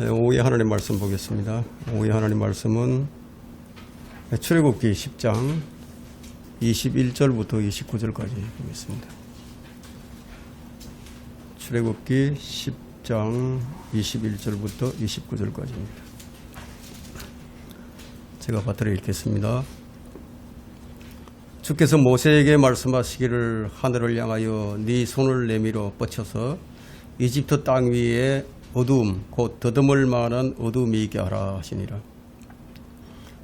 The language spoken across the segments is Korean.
오후에 하나님 말씀 보겠습니다. 오후에 하나님 말씀은 출애굽기 10장 21절부터 29절까지 보겠습니다. 출애굽기 10장 21절부터 29절까지입니다. 제가 받들어 읽겠습니다. 주께서 모세에게 말씀하시기를 하늘을 향하여 네 손을 내밀어 뻗쳐서 이집트 땅 위에 어두움 곧 더듬을 만한 어두움이 있게 하라 하시니라.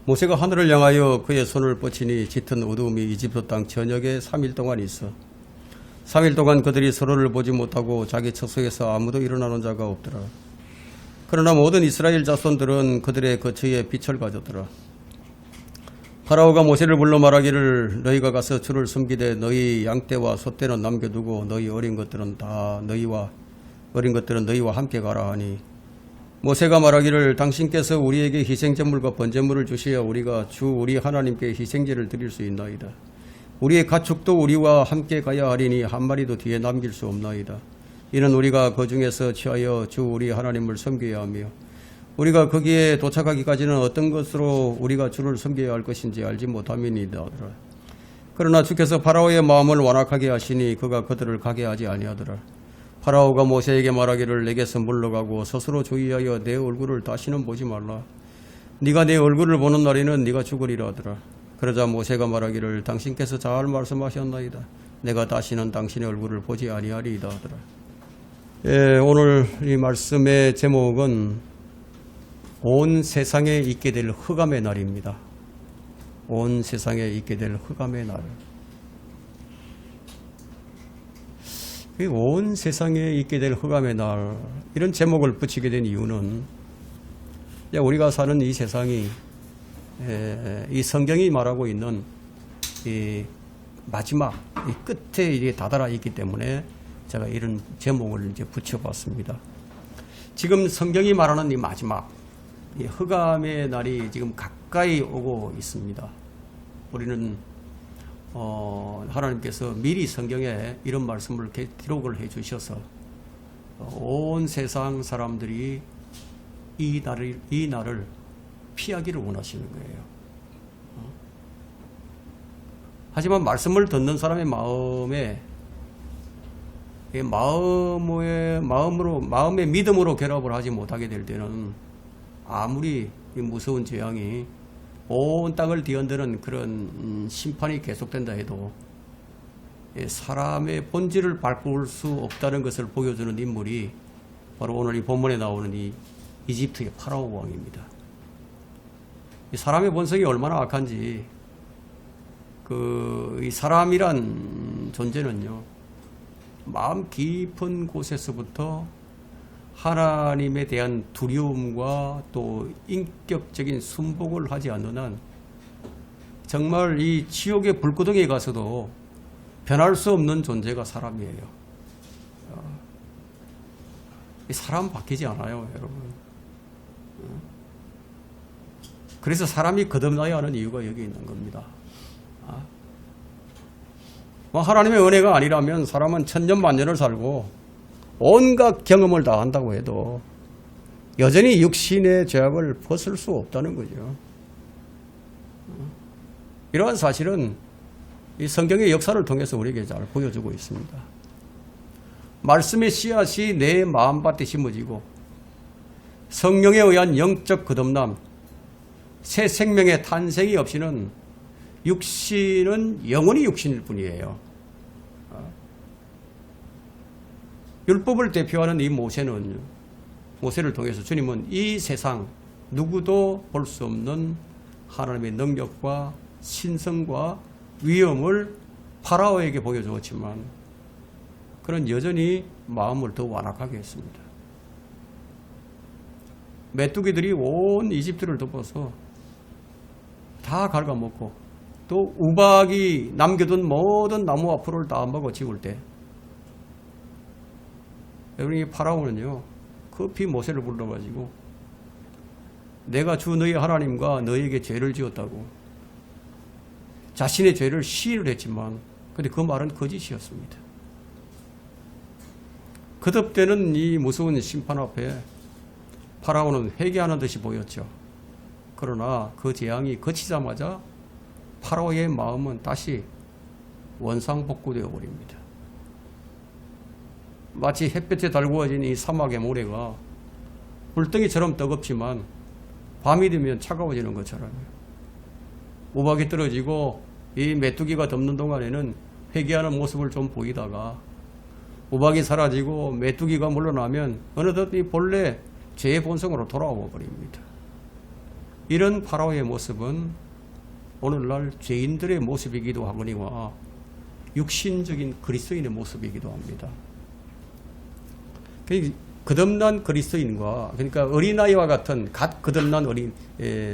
모세가 하늘을 향하여 그의 손을 뻗치니 짙은 어두움이 이집트 땅 전역에 3일 동안 있어 3일 동안 그들이 서로를 보지 못하고 자기 처소에서 아무도 일어나는 자가 없더라. 그러나 모든 이스라엘 자손들은 그들의 거처에 빛을 가졌더라. 파라오가 모세를 불러 말하기를 너희가 가서 주를 섬기되 너희 양떼와 소떼는 남겨두고 너희 어린 것들은 너희와 함께 가라 하니 모세가 말하기를 당신께서 우리에게 희생제물과 번제물을 주셔야 우리가 주 우리 하나님께 희생제를 드릴 수 있나이다. 우리의 가축도 우리와 함께 가야 하리니 한 마리도 뒤에 남길 수 없나이다. 이는 우리가 그 중에서 취하여 주 우리 하나님을 섬겨야 하며 우리가 거기에 도착하기까지는 어떤 것으로 우리가 주를 섬겨야 할 것인지 알지 못함이니이다. 그러나 주께서 파라오의 마음을 완악하게 하시니 그가 그들을 가게 하지 아니하더라. 파라오가 모세에게 말하기를 내게서 물러가고 스스로 주의하여 내 얼굴을 다시는 보지 말라. 네가 내 얼굴을 보는 날에는 네가 죽으리라 하더라. 그러자 모세가 말하기를 당신께서 잘 말씀하셨나이다. 내가 다시는 당신의 얼굴을 보지 아니하리이다 하더라. 오늘 이 말씀의 제목은 온 세상에 있게 될 흑암의 날입니다. 온 세상에 있게 될 흑암의 날. 온 세상에 있게 될 흑암의 날, 이런 제목을 붙이게 된 이유는 우리가 사는 이 세상이 이 성경이 말하고 있는 이 마지막 이 끝에 이게 다다라 있기 때문에 제가 이런 제목을 이제 붙여봤습니다. 지금 성경이 말하는 이 마지막 이 흑암의 날이 지금 가까이 오고 있습니다. 우리는 하나님께서 미리 성경에 이런 말씀을 기록을 해 주셔서 온 세상 사람들이 이 날을 피하기를 원하시는 거예요. 하지만 말씀을 듣는 사람의 마음의 믿음으로 결합을 하지 못하게 될 때는 아무리 이 무서운 재앙이 온 땅을 뒤흔드는 그런 심판이 계속된다 해도 사람의 본질을 바꿀 수 없다는 것을 보여주는 인물이 바로 오늘 이 본문에 나오는 이 이집트의 파라오 왕입니다. 이 사람의 본성이 얼마나 악한지 이 사람이란 존재는요, 마음 깊은 곳에서부터 하나님에 대한 두려움과 또 인격적인 순복을 하지 않는 한 정말 이 지옥의 불구덩이에 가서도 변할 수 없는 존재가 사람이에요. 이 사람 바뀌지 않아요, 여러분. 그래서 사람이 거듭나야 하는 이유가 여기 있는 겁니다. 하나님의 은혜가 아니라면 사람은 천년만년을 살고 온갖 경험을 다 한다고 해도 여전히 육신의 죄악을 벗을 수 없다는 거죠. 이러한 사실은 이 성경의 역사를 통해서 우리에게 잘 보여주고 있습니다. 말씀의 씨앗이 내 마음밭에 심어지고 성령에 의한 영적 거듭남, 새 생명의 탄생이 없이는 육신은 영원히 육신일 뿐이에요. 율법을 대표하는 이 모세를 통해서 주님은 이 세상 누구도 볼 수 없는 하나님의 능력과 신성과 위엄을 파라오에게 보여주었지만 그는 여전히 마음을 더 완악하게 했습니다. 메뚜기들이 온 이집트를 덮어서 다 갉아먹고 또 우박이 남겨둔 모든 나무와 풀을 다 먹어 지울 때 여러분, 이 파라오는요, 급히 모세를 불러가지고 내가 주 너희 하나님과 너희에게 죄를 지었다고 자신의 죄를 시인을 했지만 근데 그 말은 거짓이었습니다. 거듭되는 이 무서운 심판 앞에 파라오는 회개하는 듯이 보였죠. 그러나 그 재앙이 그치자마자 파라오의 마음은 다시 원상복구되어 버립니다. 마치 햇볕에 달구어진 이 사막의 모래가 불덩이처럼 뜨겁지만 밤이 되면 차가워지는 것처럼 우박이 떨어지고 이 메뚜기가 덮는 동안에는 회개하는 모습을 좀 보이다가 우박이 사라지고 메뚜기가 물러나면 어느덧 이 본래 죄의 본성으로 돌아와 버립니다. 이런 파라오의 모습은 오늘날 죄인들의 모습이기도 하거니와 육신적인 그리스도인의 모습이기도 합니다. 거듭난 그리스도인과, 그러니까 어린아이와 같은 갓 거듭난 어린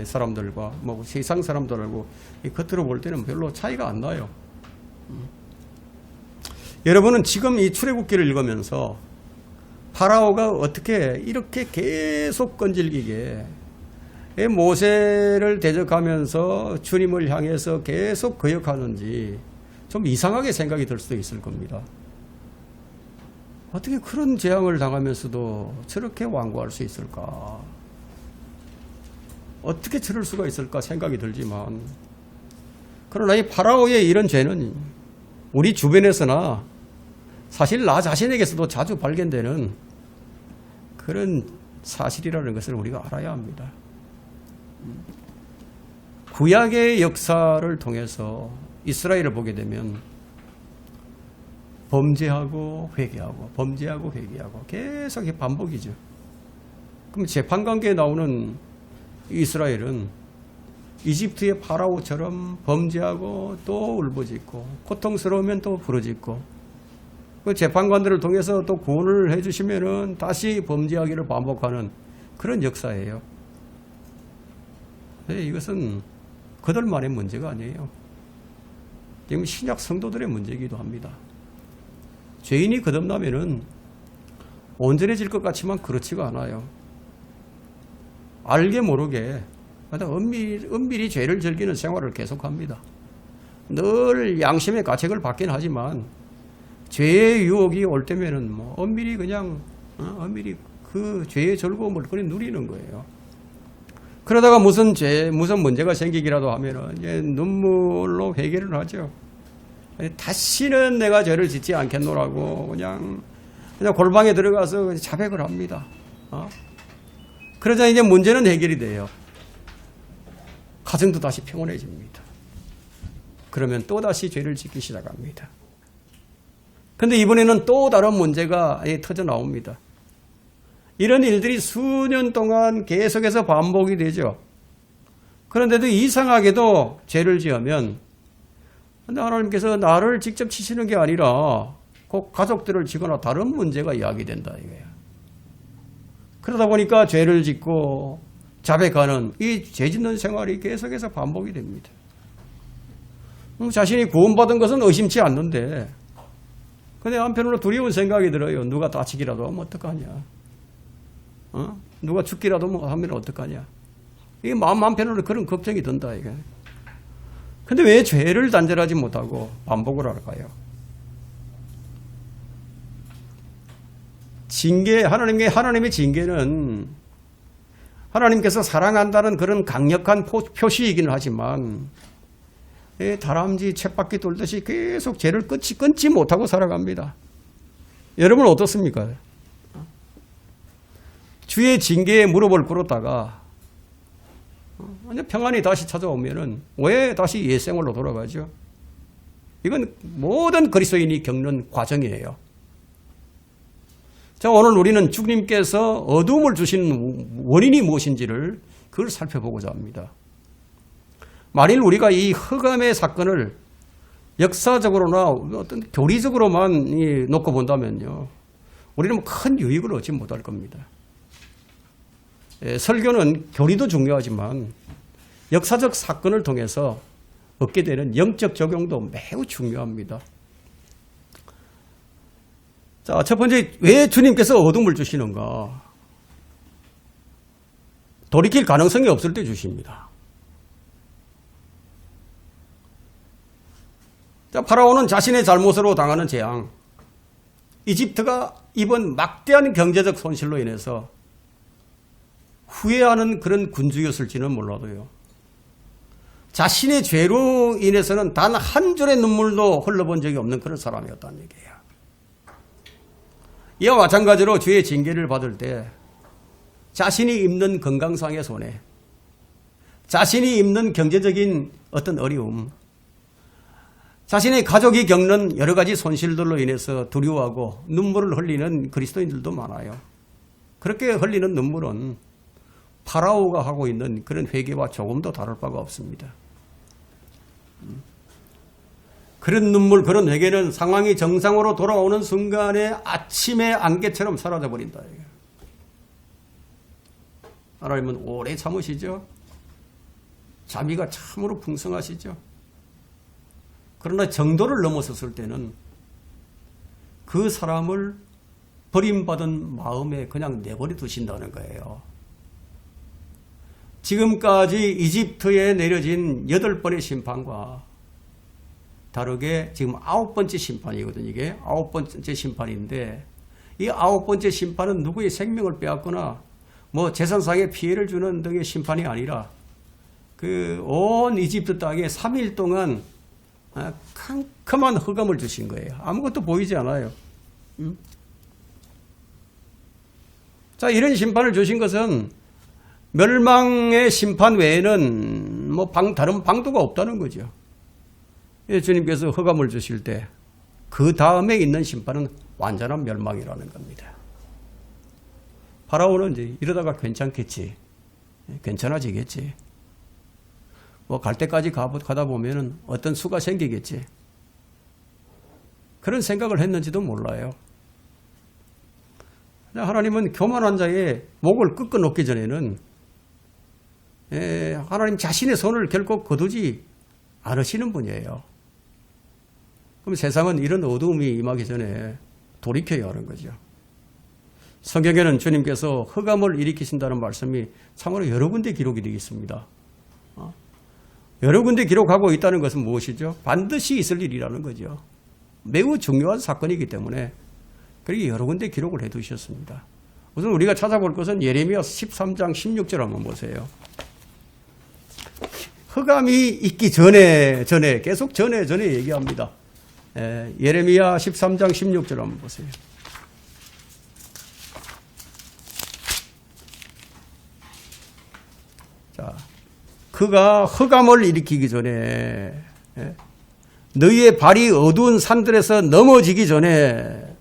사람들과 뭐 세상 사람들하고 겉으로 볼 때는 별로 차이가 안 나요. 여러분은 지금 이 출애굽기를 읽으면서 파라오가 어떻게 이렇게 계속 끈질기게 모세를 대적하면서 주님을 향해서 계속 거역하는지 좀 이상하게 생각이 들 수도 있을 겁니다. 어떻게 그런 재앙을 당하면서도 저렇게 완고할 수 있을까? 어떻게 저럴 수가 있을까 생각이 들지만, 그러나 이 파라오의 이런 죄는 우리 주변에서나 사실 나 자신에게서도 자주 발견되는 그런 사실이라는 것을 우리가 알아야 합니다. 구약의 역사를 통해서 이스라엘을 보게 되면 범죄하고 회개하고 범죄하고 회개하고 계속 반복이죠. 그럼 재판관계에 나오는 이스라엘은 이집트의 파라오처럼 범죄하고 또 울부짖고 고통스러우면 또 부르짖고 그 재판관들을 통해서 또 구원을 해주시면은 다시 범죄하기를 반복하는 그런 역사예요. 이것은 그들만의 문제가 아니에요. 지금 신약 성도들의 문제이기도 합니다. 죄인이 거듭나면은 온전해질 것 같지만 그렇지가 않아요. 알게 모르게 은밀히 죄를 즐기는 생활을 계속합니다. 늘 양심의 가책을 받긴 하지만 죄의 유혹이 올 때면은 뭐 은밀히 그냥 은밀히 그 죄의 즐거움을 그냥 누리는 거예요. 그러다가 무슨 문제가 생기기라도 하면은 이제 눈물로 회개를 하죠. 다시는 내가 죄를 짓지 않겠노라고 그냥 골방에 들어가서 자백을 합니다. 그러자 이제 문제는 해결이 돼요. 가정도 다시 평온해집니다. 그러면 또 다시 죄를 짓기 시작합니다. 그런데 이번에는 또 다른 문제가 터져 나옵니다. 이런 일들이 수년 동안 계속해서 반복이 되죠. 그런데도 이상하게도 죄를 지으면 하나님께서 나를 직접 치시는 게 아니라 꼭 가족들을 치거나 다른 문제가 야기된다 이거예요. 그러다 보니까 죄를 짓고 자백하는 이 죄 짓는 생활이 계속해서 반복이 됩니다. 자신이 구원받은 것은 의심치 않는데 근데 한편으로 두려운 생각이 들어요. 누가 다치기라도 하면 어떡하냐. 누가 죽기라도 하면 어떡하냐. 이게 마음 한편으로 그런 걱정이 든다 이게. 근데 왜 죄를 단절하지 못하고 반복을 할까요? 징계, 하나님의 징계는 하나님께서 사랑한다는 그런 강력한 표시이기는 하지만 다람쥐 쳇바퀴 돌듯이 계속 죄를 끊지 못하고 살아갑니다. 여러분 어떻습니까? 주의 징계에 무릎을 꿇었다가 평안이 다시 찾아오면은 왜 다시 옛생활로 돌아가죠? 이건 모든 그리스도인이 겪는 과정이에요. 자, 오늘 우리는 주님께서 어두움을 주시는 원인이 무엇인지를 그걸 살펴보고자 합니다. 만일 우리가 이 흑암의 사건을 역사적으로나 어떤 교리적으로만 놓고 본다면요, 우리는 큰 유익을 얻지 못할 겁니다. 설교는 교리도 중요하지만 역사적 사건을 통해서 얻게 되는 영적 적용도 매우 중요합니다. 자, 첫 번째, 왜 주님께서 어둠을 주시는가? 돌이킬 가능성이 없을 때 주십니다. 자, 파라오는 자신의 잘못으로 당하는 재앙, 이집트가 입은 막대한 경제적 손실로 인해서 후회하는 그런 군주였을지는 몰라도요. 자신의 죄로 인해서는 단 한 줄의 눈물도 흘러본 적이 없는 그런 사람이었다는 얘기예요. 이와 마찬가지로 주의 징계를 받을 때 자신이 입는 건강상의 손해, 자신이 입는 경제적인 어떤 어려움, 자신의 가족이 겪는 여러 가지 손실들로 인해서 두려워하고 눈물을 흘리는 그리스도인들도 많아요. 그렇게 흘리는 눈물은 파라오가 하고 있는 그런 회개와 조금도 다를 바가 없습니다. 그런 눈물, 그런 회개는 상황이 정상으로 돌아오는 순간에 아침의 안개처럼 사라져버린다. 하나님은 오래 참으시죠. 자비가 참으로 풍성하시죠. 그러나 정도를 넘어섰을 때는 그 사람을 버림받은 마음에 그냥 내버려 두신다는 거예요. 지금까지 이집트에 내려진 8번의 심판과 다르게 지금 9번째 심판이거든요. 이게 9번째 심판인데 이 9번째 심판은 누구의 생명을 빼앗거나 뭐 재산상의 피해를 주는 등의 심판이 아니라 그 온 이집트 땅에 3일 동안 캄캄한 흑암을 주신 거예요. 아무것도 보이지 않아요. 자, 이런 심판을 주신 것은 멸망의 심판 외에는 뭐 다른 방도가 없다는 거죠. 주님께서 흑암을 주실 때 그 다음에 있는 심판은 완전한 멸망이라는 겁니다. 파라오는 이제 이러다가 괜찮겠지, 괜찮아지겠지, 뭐 갈 때까지 가다 보면은 어떤 수가 생기겠지, 그런 생각을 했는지도 몰라요. 하나님은 교만한 자의 목을 꺾어 놓기 전에는 하나님 자신의 손을 결코 거두지 않으시는 분이에요. 그럼 세상은 이런 어두움이 임하기 전에 돌이켜야 하는 거죠. 성경에는 주님께서 흑암을 일으키신다는 말씀이 참으로 여러 군데 기록이 되어 있습니다. 여러 군데 기록하고 있다는 것은 무엇이죠? 반드시 있을 일이라는 거죠. 매우 중요한 사건이기 때문에 그렇게 여러 군데 기록을 해 두셨습니다. 우선 우리가 찾아볼 것은 예레미야 13장 16절 한번 보세요. 흑암이 있기 전에 계속 전에 얘기합니다. 예레미야 13장 16절 한번 보세요. 자, 그가 흑암을 일으키기 전에 너희의 발이 어두운 산들에서 넘어지기 전에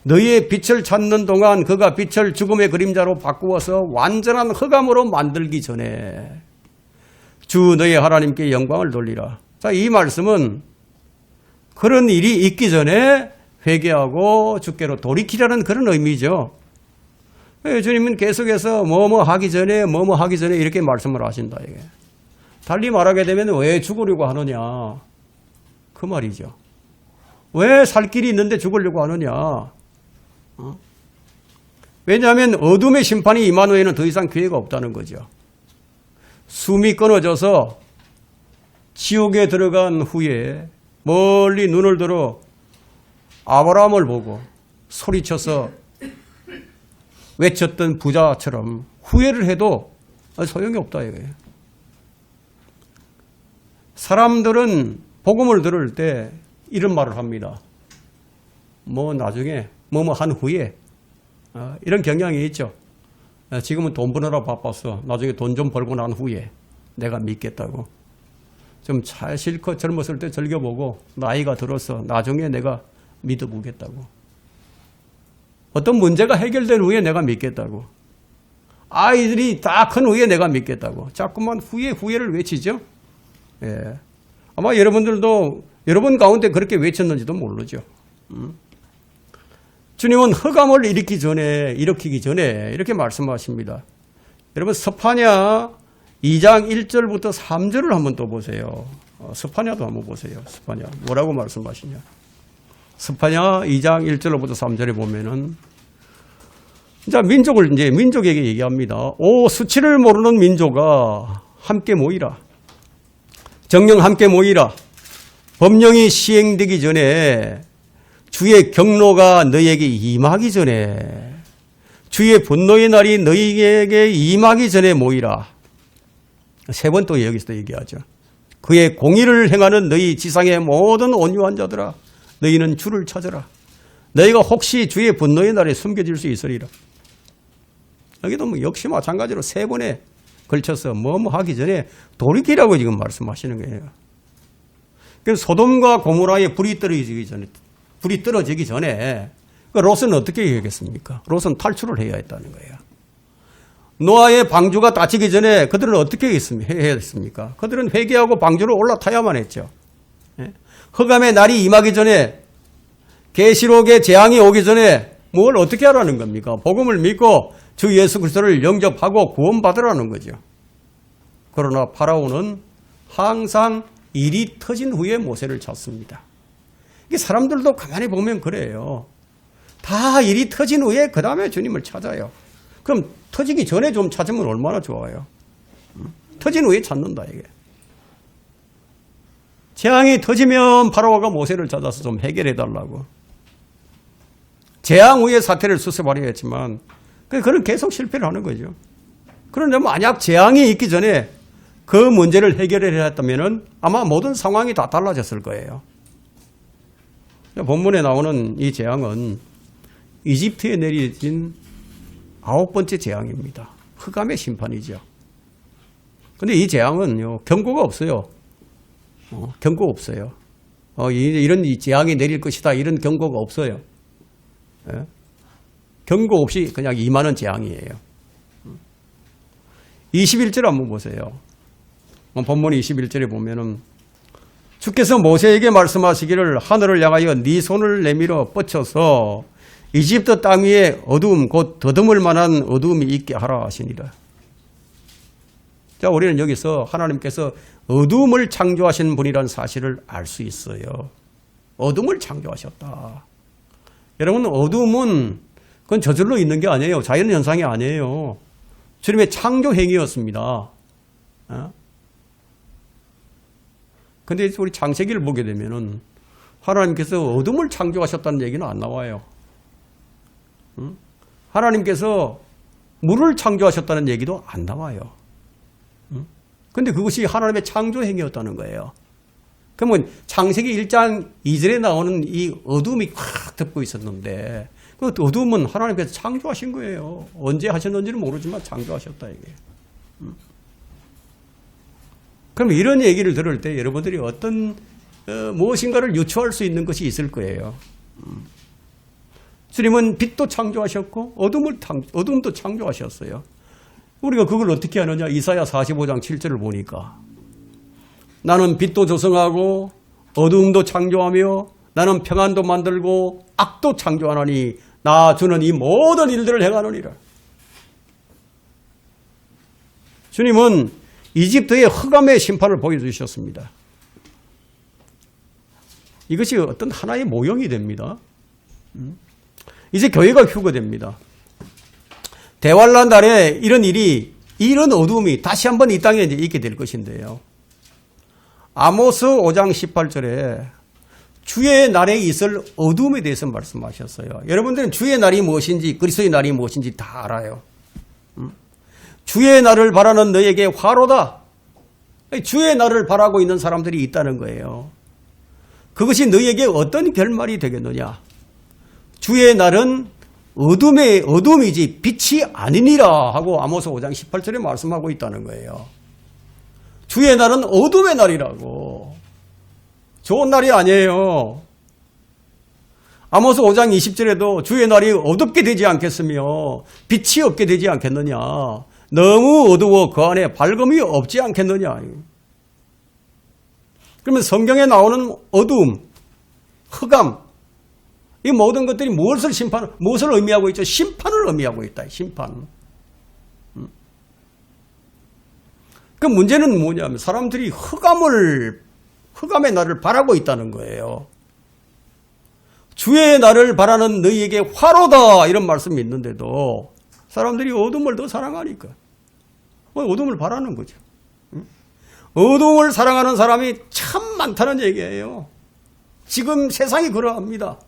너희의 빛을 찾는 동안 그가 빛을 죽음의 그림자로 바꾸어서 완전한 흑암으로 만들기 전에 주 너희 하나님께 영광을 돌리라. 자, 이 말씀은 그런 일이 있기 전에 회개하고 주께로 돌이키라는 그런 의미죠. 주님은 계속해서 뭐뭐 하기 전에 이렇게 말씀을 하신다. 이게. 달리 말하게 되면 왜 죽으려고 하느냐 그 말이죠. 왜 살 길이 있는데 죽으려고 하느냐. 왜냐하면 어둠의 심판이 임한 후에는 더 이상 기회가 없다는 거죠. 숨이 끊어져서 지옥에 들어간 후에 멀리 눈을 들어 아브라함을 보고 소리쳐서 외쳤던 부자처럼 후회를 해도 소용이 없다 이거예요. 사람들은 복음을 들을 때 이런 말을 합니다. 뭐 나중에 뭐뭐 한 후에 이런 경향이 있죠. 지금은 돈 버느라 바빠서 나중에 돈 좀 벌고 난 후에 내가 믿겠다고. 좀 잘 실컷 젊었을 때 즐겨보고 나이가 들어서 나중에 내가 믿어보겠다고. 어떤 문제가 해결된 후에 내가 믿겠다고. 아이들이 다 큰 후에 내가 믿겠다고. 자꾸만 후회를 외치죠. 예. 아마 여러분들도 여러분 가운데 그렇게 외쳤는지도 모르죠. 주님은 흑암을 일으키기 전에 이렇게 말씀하십니다. 여러분 스파냐 2장 1절부터 3절을 한번 또 보세요. 스파냐도 한번 보세요. 스파냐 뭐라고 말씀하시냐. 스파냐 2장 1절부터 3절에 보면은 자 민족에게 얘기합니다. 오 수치를 모르는 민족아 함께 모이라. 정령 함께 모이라. 법령이 시행되기 전에 주의 경로가 너희에게 임하기 전에 주의 분노의 날이 너희에게 임하기 전에 모이라. 세 번 또 여기서 얘기하죠. 그의 공의를 행하는 너희 지상의 모든 온유한 자들아, 너희는 주를 찾으라. 너희가 혹시 주의 분노의 날에 숨겨질 수 있으리라. 여기도 뭐 역시 마찬가지로 세 번에 걸쳐서 뭐뭐 하기 전에 돌이키라고 지금 말씀하시는 거예요. 그래서 소돔과 고모라에 불이 떨어지기 전에 롯은 어떻게 해야겠습니까? 롯은 탈출을 해야 했다는 거예요. 노아의 방주가 닫히기 전에 그들은 어떻게 해야 했습니까? 그들은 회개하고 방주로 올라타야만 했죠. 흑암의 날이 임하기 전에, 계시록의 재앙이 오기 전에 뭘 어떻게 하라는 겁니까? 복음을 믿고 주 예수 그리스도를 영접하고 구원받으라는 거죠. 그러나 파라오는 항상 일이 터진 후에 모세를 찾습니다. 이게 사람들도 가만히 보면 그래요. 다 일이 터진 후에 그 다음에 주님을 찾아요. 그럼 터지기 전에 좀 찾으면 얼마나 좋아요. 터진 후에 찾는다 이게. 재앙이 터지면 파라오가 모세를 찾아서 좀 해결해 달라고. 재앙 후에 사태를 수습하려 했지만 그는 계속 실패를 하는 거죠. 그런데 만약 재앙이 있기 전에 그 문제를 해결해야 했다면 아마 모든 상황이 다 달라졌을 거예요. 본문에 나오는 이 재앙은 이집트에 내려진 9번째 재앙입니다. 흑암의 심판이죠. 그런데 이 재앙은 경고가 없어요. 경고 없어요. 이런 재앙이 내릴 것이다 이런 경고가 없어요. 예? 경고 없이 그냥 임하는 재앙이에요. 21절 한번 보세요. 본문 21절에 보면은 주께서 모세에게 말씀하시기를 하늘을 향하여 네 손을 내밀어 뻗쳐서 이집트 땅 위에 어두움 곧 더듬을 만한 어두움이 있게 하라 하시니라. 자, 우리는 여기서 하나님께서 어두움을 창조하신 분이라는 사실을 알 수 있어요. 어둠을 창조하셨다. 여러분, 어둠은 그건 저절로 있는 게 아니에요. 자연현상이 아니에요. 주님의 창조 행위였습니다. 그런데 우리 창세기를 보게 되면은 하나님께서 어둠을 창조하셨다는 얘기는 안 나와요. 하나님께서 물을 창조하셨다는 얘기도 안 나와요. 그런데 그것이 하나님의 창조 행위였다는 거예요. 그러면 창세기 1장 2절에 나오는 이 어둠이 꽉 덮고 있었는데 그 어둠은 하나님께서 창조하신 거예요. 언제 하셨는지는 모르지만 창조하셨다 이게. 그럼 이런 얘기를 들을 때 여러분들이 어떤 무엇인가를 유추할 수 있는 것이 있을 거예요. 주님은 빛도 창조하셨고 어둠도 창조하셨어요. 우리가 그걸 어떻게 하느냐? 이사야 45장 7절을 보니까 나는 빛도 조성하고 어둠도 창조하며 나는 평안도 만들고 악도 창조하나니 나 주는 이 모든 일들을 행하느니라. 주님은 이집트의 흑암의 심판을 보여주셨습니다. 이것이 어떤 하나의 모형이 됩니다. 이제 교회가 휴거됩니다. 대환란 날에 이런 어둠이 다시 한번 이 땅에 이제 있게 될 것인데요. 아모스 5장 18절에 주의 날에 있을 어둠에 대해서 말씀하셨어요. 여러분들은 주의 날이 무엇인지 그리스도의 날이 무엇인지 다 알아요. 주의 날을 바라는 너에게 화로다. 주의 날을 바라고 있는 사람들이 있다는 거예요. 그것이 너에게 어떤 결말이 되겠느냐? 주의 날은 어둠이지 빛이 아니니라 하고 아모스 5장 18절에 말씀하고 있다는 거예요. 주의 날은 어둠의 날이라고. 좋은 날이 아니에요. 아모스 5장 20절에도 주의 날이 어둡게 되지 않겠으며 빛이 없게 되지 않겠느냐. 너무 어두워 그 안에 밝음이 없지 않겠느냐. 그러면 성경에 나오는 어두움, 흑암, 이 모든 것들이 무엇을 의미하고 있죠? 심판을 의미하고 있다. 심판. 그 문제는 뭐냐면 사람들이 흑암의 날을 바라고 있다는 거예요. 주의 날을 바라는 너희에게 화로다 이런 말씀이 있는데도 사람들이 어둠을 더 사랑하니까 어둠을 바라는 거죠. 어둠을 사랑하는 사람이 참 많다는 얘기예요. 지금 세상이 그러합니다.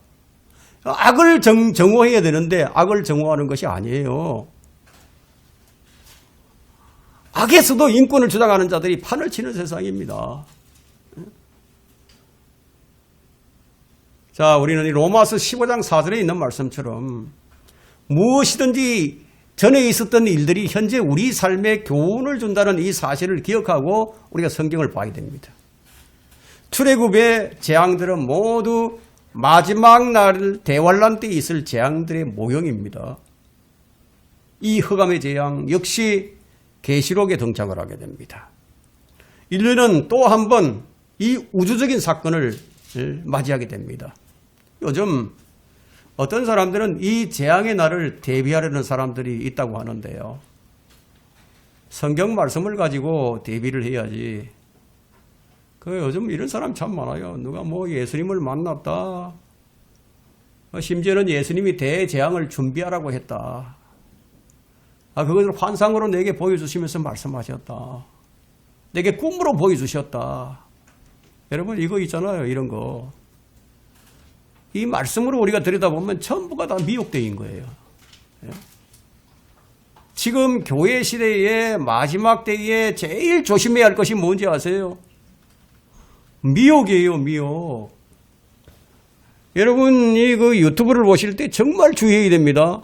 악을 정오해야 되는데 악을 정오하는 것이 아니에요. 악에서도 인권을 주장하는 자들이 판을 치는 세상입니다. 자, 우리는 이 로마서 15장 4절에 있는 말씀처럼 무엇이든지 전에 있었던 일들이 현재 우리 삶에 교훈을 준다는 이 사실을 기억하고 우리가 성경을 봐야 됩니다. 출애굽의 재앙들은 모두 마지막 날 대환란 때 있을 재앙들의 모형입니다. 이 흑암의 재앙 역시 계시록에 등장을 하게 됩니다. 인류는 또 한 번 이 우주적인 사건을 맞이하게 됩니다. 요즘 어떤 사람들은 이 재앙의 날을 대비하려는 사람들이 있다고 하는데요. 성경 말씀을 가지고 대비를 해야지. 요즘 이런 사람 참 많아요. 누가 예수님을 만났다. 심지어는 예수님이 대재앙을 준비하라고 했다. 그것을 환상으로 내게 보여주시면서 말씀하셨다. 내게 꿈으로 보여주셨다. 여러분 이거 있잖아요. 이런 거. 이 말씀으로 우리가 들여다보면 전부가 다 미혹되인 거예요. 지금 교회 시대의 마지막 때에 제일 조심해야 할 것이 뭔지 아세요? 미혹이에요. 미혹. 여러분 그 유튜브를 보실 때 정말 주의해야 됩니다.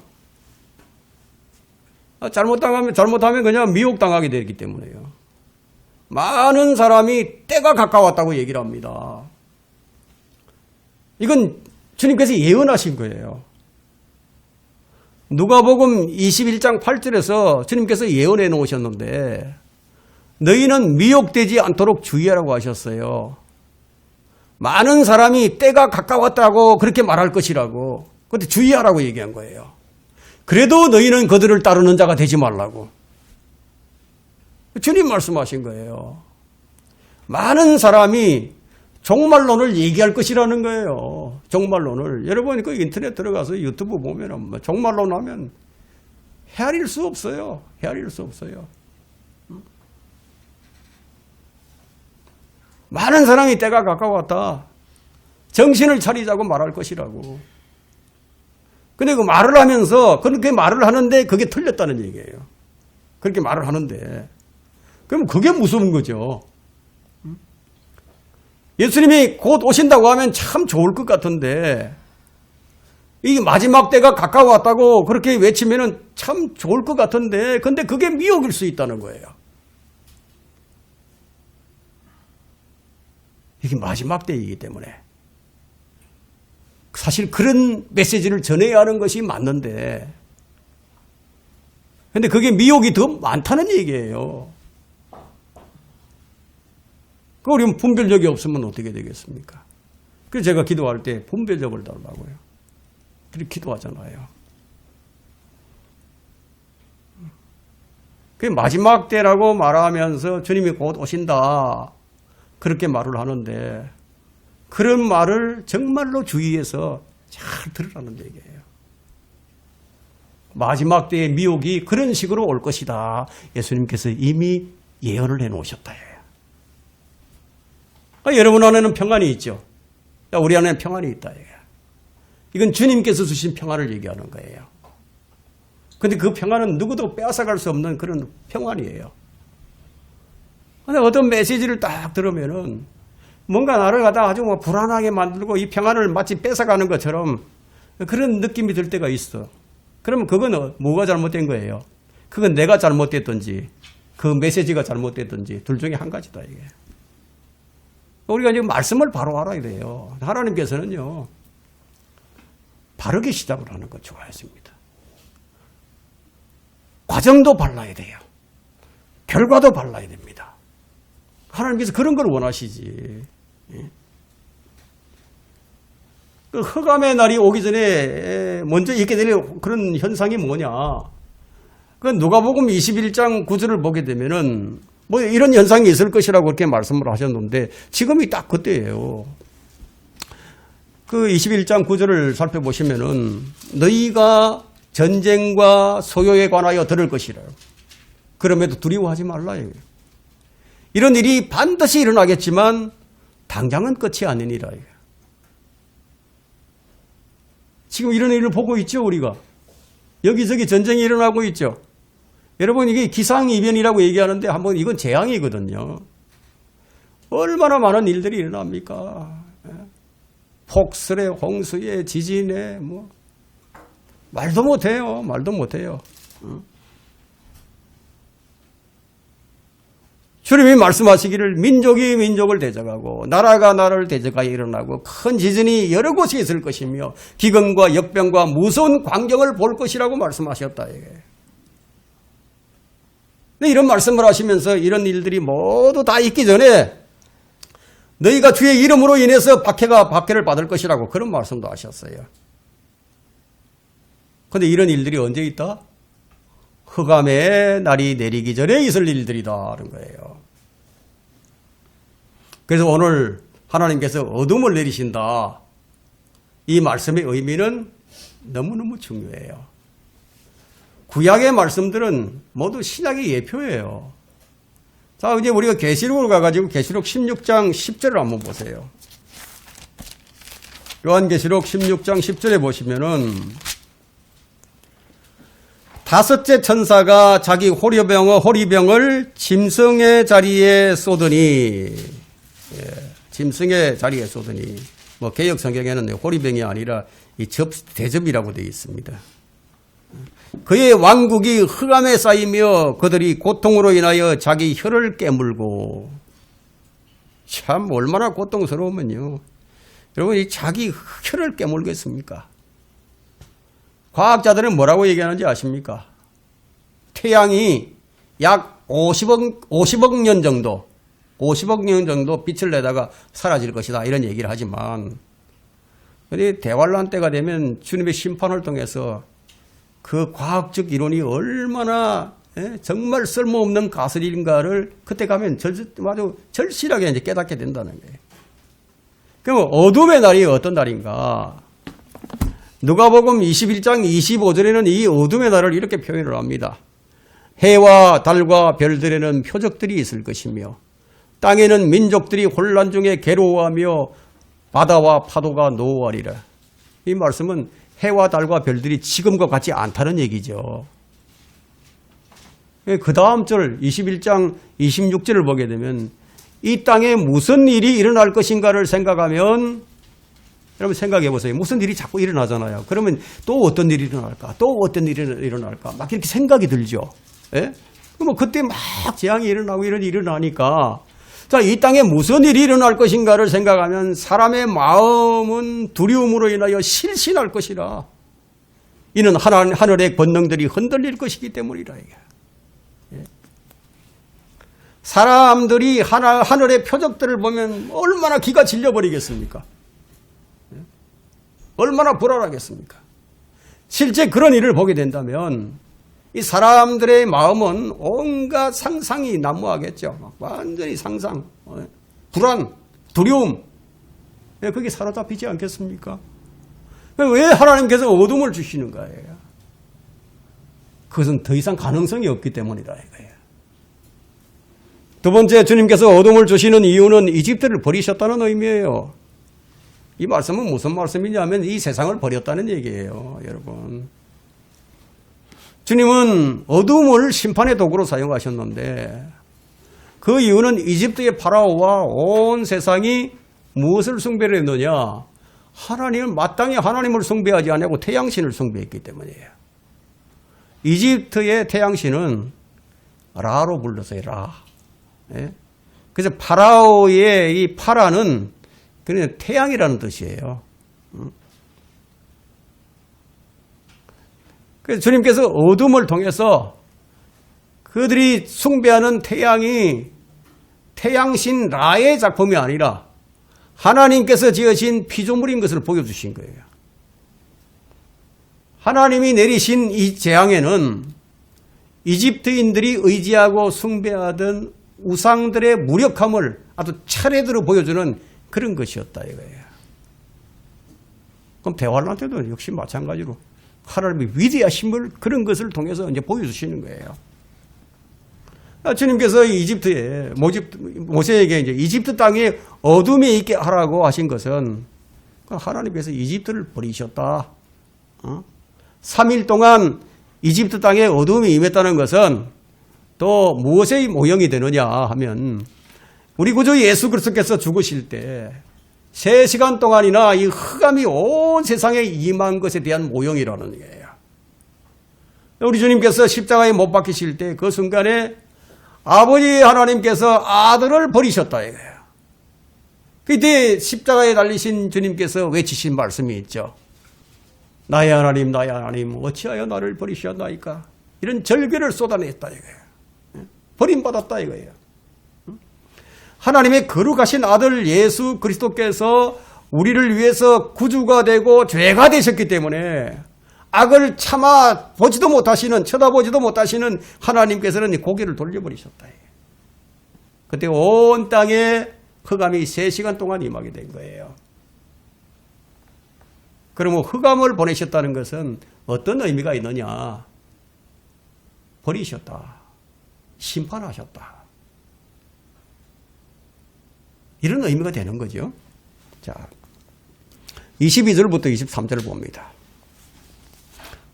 잘못하면 그냥 미혹당하게 되기 때문에요. 많은 사람이 때가 가까웠다고 얘기를 합니다. 이건 주님께서 예언하신 거예요. 누가복음 21장 8절에서 주님께서 예언해 놓으셨는데 너희는 미혹되지 않도록 주의하라고 하셨어요. 많은 사람이 때가 가까웠다고 그렇게 말할 것이라고. 그런데 주의하라고 얘기한 거예요. 그래도 너희는 그들을 따르는 자가 되지 말라고. 주님 말씀하신 거예요. 많은 사람이 종말론을 얘기할 것이라는 거예요. 종말론을. 여러분 그 인터넷 들어가서 유튜브 보면 종말론 하면 헤아릴 수 없어요. 헤아릴 수 없어요. 많은 사람이 때가 가까웠다. 정신을 차리자고 말할 것이라고. 근데 그 말을 하면서 그렇게 말을 하는데 그게 틀렸다는 얘기예요. 그렇게 말을 하는데. 그럼 그게 무서운 거죠. 예수님이 곧 오신다고 하면 참 좋을 것 같은데 이 마지막 때가 가까웠다고 그렇게 외치면 참 좋을 것 같은데 근데 그게 미혹일 수 있다는 거예요. 이게 마지막 때이기 때문에 사실 그런 메시지를 전해야 하는 것이 맞는데 근데 그게 미혹이 더 많다는 얘기예요. 우리는 분별력이 없으면 어떻게 되겠습니까? 그래서 제가 기도할 때 분별력을 달라고요. 그렇게 기도하잖아요. 그 마지막 때라고 말하면서 주님이 곧 오신다. 그렇게 말을 하는데 그런 말을 정말로 주의해서 잘 들으라는 얘기예요. 마지막 때의 미혹이 그런 식으로 올 것이다. 예수님께서 이미 예언을 해놓으셨다. 여러분 안에는 평안이 있죠. 우리 안에는 평안이 있다. 이건 주님께서 주신 평안을 얘기하는 거예요. 그런데 그 평안은 누구도 빼앗아갈 수 없는 그런 평안이에요. 근데 어떤 메시지를 딱 들으면은 뭔가 나를 갖다 아주 불안하게 만들고 이 평안을 마치 뺏어가는 것처럼 그런 느낌이 들 때가 있어. 그러면 그건 뭐가 잘못된 거예요? 그건 내가 잘못됐든지 그 메시지가 잘못됐든지 둘 중에 한 가지다 이게. 우리가 지금 말씀을 바로 알아야 돼요. 하나님께서는요, 바르게 시작을 하는 거 좋아했습니다. 과정도 발라야 돼요. 결과도 발라야 됩니다. 하나님께서 그런 걸 원하시지. 그 흑암의 날이 오기 전에 먼저 있게 되는 그런 현상이 뭐냐. 그 누가복음 21장 9절을 보게 되면은 이런 현상이 있을 것이라고 그렇게 말씀을 하셨는데 지금이 딱 그때예요. 그 21장 9절을 살펴보시면은 너희가 전쟁과 소요에 관하여 들을 것이라. 그럼에도 두려워하지 말라. 이런 일이 반드시 일어나겠지만 당장은 끝이 아니니라. 지금 이런 일을 보고 있죠, 우리가. 여기저기 전쟁이 일어나고 있죠. 여러분, 이게 기상이변이라고 얘기하는데 한번 이건 재앙이거든요. 얼마나 많은 일들이 일어납니까? 폭설에, 홍수에, 지진에, 말도 못해요. 말도 못해요. 주님이 말씀하시기를 민족이 민족을 대적하고 나라가 나라를 대적하여 일어나고 큰 지진이 여러 곳에 있을 것이며 기근과 역병과 무서운 광경을 볼 것이라고 말씀하셨다. 이게. 이런 말씀을 하시면서 이런 일들이 모두 다 있기 전에 너희가 주의 이름으로 인해서 박해를 받을 것이라고 그런 말씀도 하셨어요. 그런데 이런 일들이 언제 있다? 흑암의 날이 내리기 전에 있을 일들이다 하는 거예요. 그래서 오늘 하나님께서 어둠을 내리신다. 이 말씀의 의미는 너무너무 중요해요. 구약의 말씀들은 모두 신약의 예표예요. 자, 이제 우리가 계시록으로 가가지고 계시록 16장 10절을 한번 보세요. 요한계시록 16장 10절에 보시면은 다섯째 천사가 자기 호리병을 짐승의 자리에 쏟으니, 짐승의 자리에 쏟으니, 개역 성경에는 호리병이 아니라 이 대접이라고 되어 있습니다. 그의 왕국이 흑암에 쌓이며 그들이 고통으로 인하여 자기 혀를 깨물고, 참 얼마나 고통스러우면요. 여러분, 이 자기 혀를 깨물겠습니까? 과학자들은 뭐라고 얘기하는지 아십니까? 태양이 약 50억 년 정도 빛을 내다가 사라질 것이다. 이런 얘기를 하지만, 대환란 때가 되면 주님의 심판을 통해서 그 과학적 이론이 얼마나 정말 쓸모없는 가설인가를 그때 가면 아주 절실하게 이제 깨닫게 된다는 거예요. 그럼 어둠의 날이 어떤 날인가? 누가복음 21장 25절에는 이 어둠의 날을 이렇게 표현을 합니다. 해와 달과 별들에는 표적들이 있을 것이며 땅에는 민족들이 혼란 중에 괴로워하며 바다와 파도가 노하리라. 이 말씀은 해와 달과 별들이 지금과 같지 않다는 얘기죠. 그 다음 절 21장 26절을 보게 되면 이 땅에 무슨 일이 일어날 것인가를 생각하면, 여러분 생각해 보세요. 무슨 일이 자꾸 일어나잖아요. 그러면 또 어떤 일이 일어날까? 또 어떤 일이 일어날까? 막 이렇게 생각이 들죠. 예? 그때 막 재앙이 일어나고 이런 일이 일어나니까, 자, 이 땅에 무슨 일이 일어날 것인가를 생각하면 사람의 마음은 두려움으로 인하여 실신할 것이라. 이는 하늘의 권능들이 흔들릴 것이기 때문이라. 이게. 예. 사람들이 하늘의 표적들을 보면 얼마나 기가 질려버리겠습니까? 예? 얼마나 불안하겠습니까? 실제 그런 일을 보게 된다면 이 사람들의 마음은 온갖 상상이 난무하겠죠. 완전히 상상, 불안, 두려움, 그게 사로잡히지 않겠습니까? 왜 하나님께서 어둠을 주시는 거예요? 그것은 더 이상 가능성이 없기 때문이다 이거예요. 두 번째, 주님께서 어둠을 주시는 이유는 이집트를 버리셨다는 의미예요. 이 말씀은 무슨 말씀이냐면 이 세상을 버렸다는 얘기예요, 여러분. 주님은 어둠을 심판의 도구로 사용하셨는데 그 이유는 이집트의 파라오와 온 세상이 무엇을 숭배를 했느냐? 마땅히 하나님을 숭배하지 않고 태양신을 숭배했기 때문이에요. 이집트의 태양신은 라로 불렀어요. 라. 예? 그래서 파라오의 이 파라는 그냥 태양이라는 뜻이에요. 그래서 주님께서 어둠을 통해서 그들이 숭배하는 태양이 태양신 라의 작품이 아니라 하나님께서 지으신 피조물인 것을 보여주신 거예요. 하나님이 내리신 이 재앙에는 이집트인들이 의지하고 숭배하던 우상들의 무력함을 아주 차례대로 보여주는 그런 것이었다 이거예요. 그럼 대환란 때도 역시 마찬가지로 하나님의 위대하심을 그런 것을 통해서 이제 보여주시는 거예요. 주님께서 이집트에 모세에게 이제 이집트 땅에 어둠이 있게 하라고 하신 것은 하나님께서 이집트를 버리셨다. 3일 동안 이집트 땅에 어둠이 임했다는 것은 또 무엇의 모형이 되느냐 하면 우리 구주 예수 그리스도께서 죽으실 때 3시간 동안이나 이 흑암이 온 세상에 임한 것에 대한 모형이라는 거예요. 우리 주님께서 십자가에 못 박히실 때 그 순간에 아버지 하나님께서 아들을 버리셨다 이거예요. 그때 십자가에 달리신 주님께서 외치신 말씀이 있죠. 나의 하나님 나의 하나님 어찌하여 나를 버리셨나이까. 이런 절규를 쏟아냈다 이거예요. 버림받았다 이거예요. 하나님의 거룩하신 아들 예수 그리스도께서 우리를 위해서 구주가 되고 죄가 되셨기 때문에 악을 참아 보지도 못하시는 쳐다보지도 못하시는 하나님께서는 고개를 돌려버리셨다. 그때 온 땅에 흑암이 3시간 동안 임하게 된 거예요. 그러면 흑암을 보내셨다는 것은 어떤 의미가 있느냐? 버리셨다. 심판하셨다. 이런 의미가 되는 거죠. 자, 22절부터 23절을 봅니다.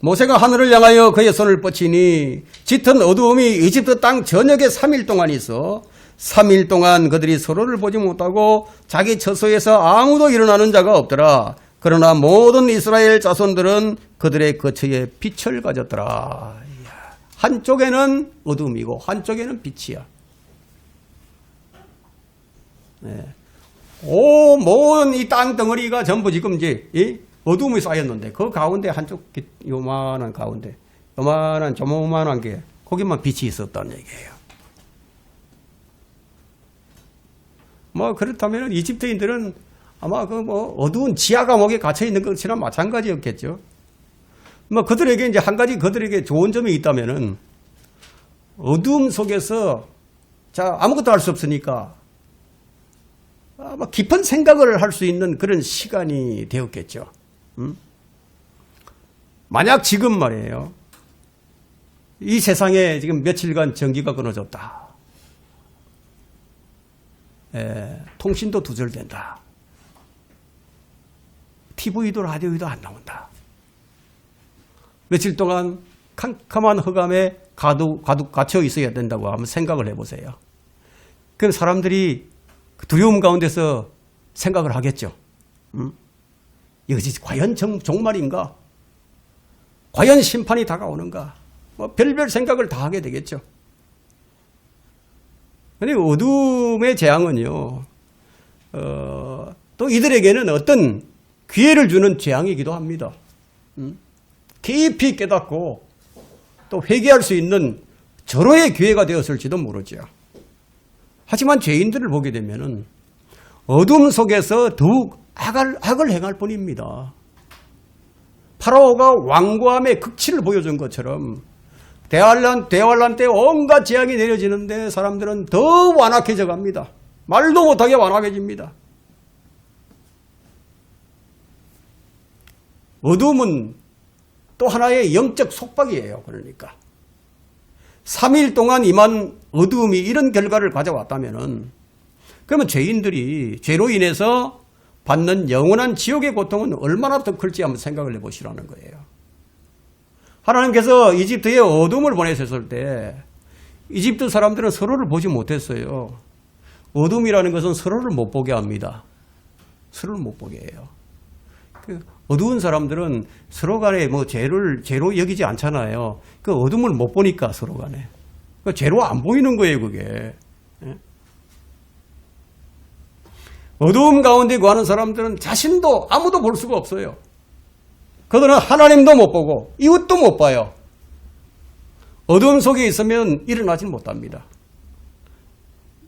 모세가 하늘을 향하여 그의 손을 뻗치니 짙은 어두움이 이집트 땅 전역에 3일 동안 있어 3일 동안 그들이 서로를 보지 못하고 자기 처소에서 아무도 일어나는 자가 없더라. 그러나 모든 이스라엘 자손들은 그들의 거처에 빛을 가졌더라. 한쪽에는 어둠이고 한쪽에는 빛이야. 네. 모든 이 땅 덩어리가 전부 지금 이제 어둠이 쌓였는데 그 가운데 한쪽 요만한 가운데 요만한 조그만한 게 거기만 빛이 있었다는 얘기예요. 뭐 그렇다면 이집트인들은 아마 그 뭐 어두운 지하 감옥에 갇혀 있는 것이랑 마찬가지였겠죠. 뭐 그들에게 이제 한 가지 그들에게 좋은 점이 있다면은 어둠 속에서 자 아무것도 할 수 없으니까 아마 깊은 생각을 할 수 있는 그런 시간이 되었겠죠. 만약 지금 말이에요. 이 세상에 지금 며칠간 전기가 끊어졌다. 통신도 두절된다. TV도 라디오도 안 나온다. 며칠 동안 캄캄한 흑암에 가득 갇혀 있어야 된다고 한번 생각을 해보세요. 그럼 사람들이 두려움 가운데서 생각을 하겠죠. 이것이 과연 종말인가? 과연 심판이 다가오는가? 뭐 별별 생각을 다 하게 되겠죠. 그런데 어둠의 재앙은요, 또 이들에게는 어떤 기회를 주는 재앙이기도 합니다. 깊이 깨닫고 또 회개할 수 있는 절호의 기회가 되었을지도 모르죠. 하지만 죄인들을 보게 되면은 어둠 속에서 더욱 악을 행할 뿐입니다. 파라오가 완고함의 극치를 보여준 것처럼 대환란 때 온갖 재앙이 내려지는데 사람들은 더 완악해져 갑니다. 말도 못하게 완악해집니다. 어둠은 또 하나의 영적 속박이에요. 그러니까 3일 동안 임한 어둠이 이런 결과를 가져왔다면은 그러면 죄인들이 죄로 인해서 받는 영원한 지옥의 고통은 얼마나 더 클지 한번 생각을 해보시라는 거예요. 하나님께서 이집트에 어둠을 보내셨을 때 이집트 사람들은 서로를 보지 못했어요. 어둠이라는 것은 서로를 못 보게 합니다. 서로를 못 보게 해요. 어두운 사람들은 서로 간에 뭐 죄로 여기지 않잖아요. 그 어둠을 못 보니까 서로 간에. 죄로 안 보이는 거예요, 그게. 어두움 가운데 거하는 사람들은 자신도 아무도 볼 수가 없어요. 그들은 하나님도 못 보고 이웃도 못 봐요. 어두움 속에 있으면 일어나지 못합니다.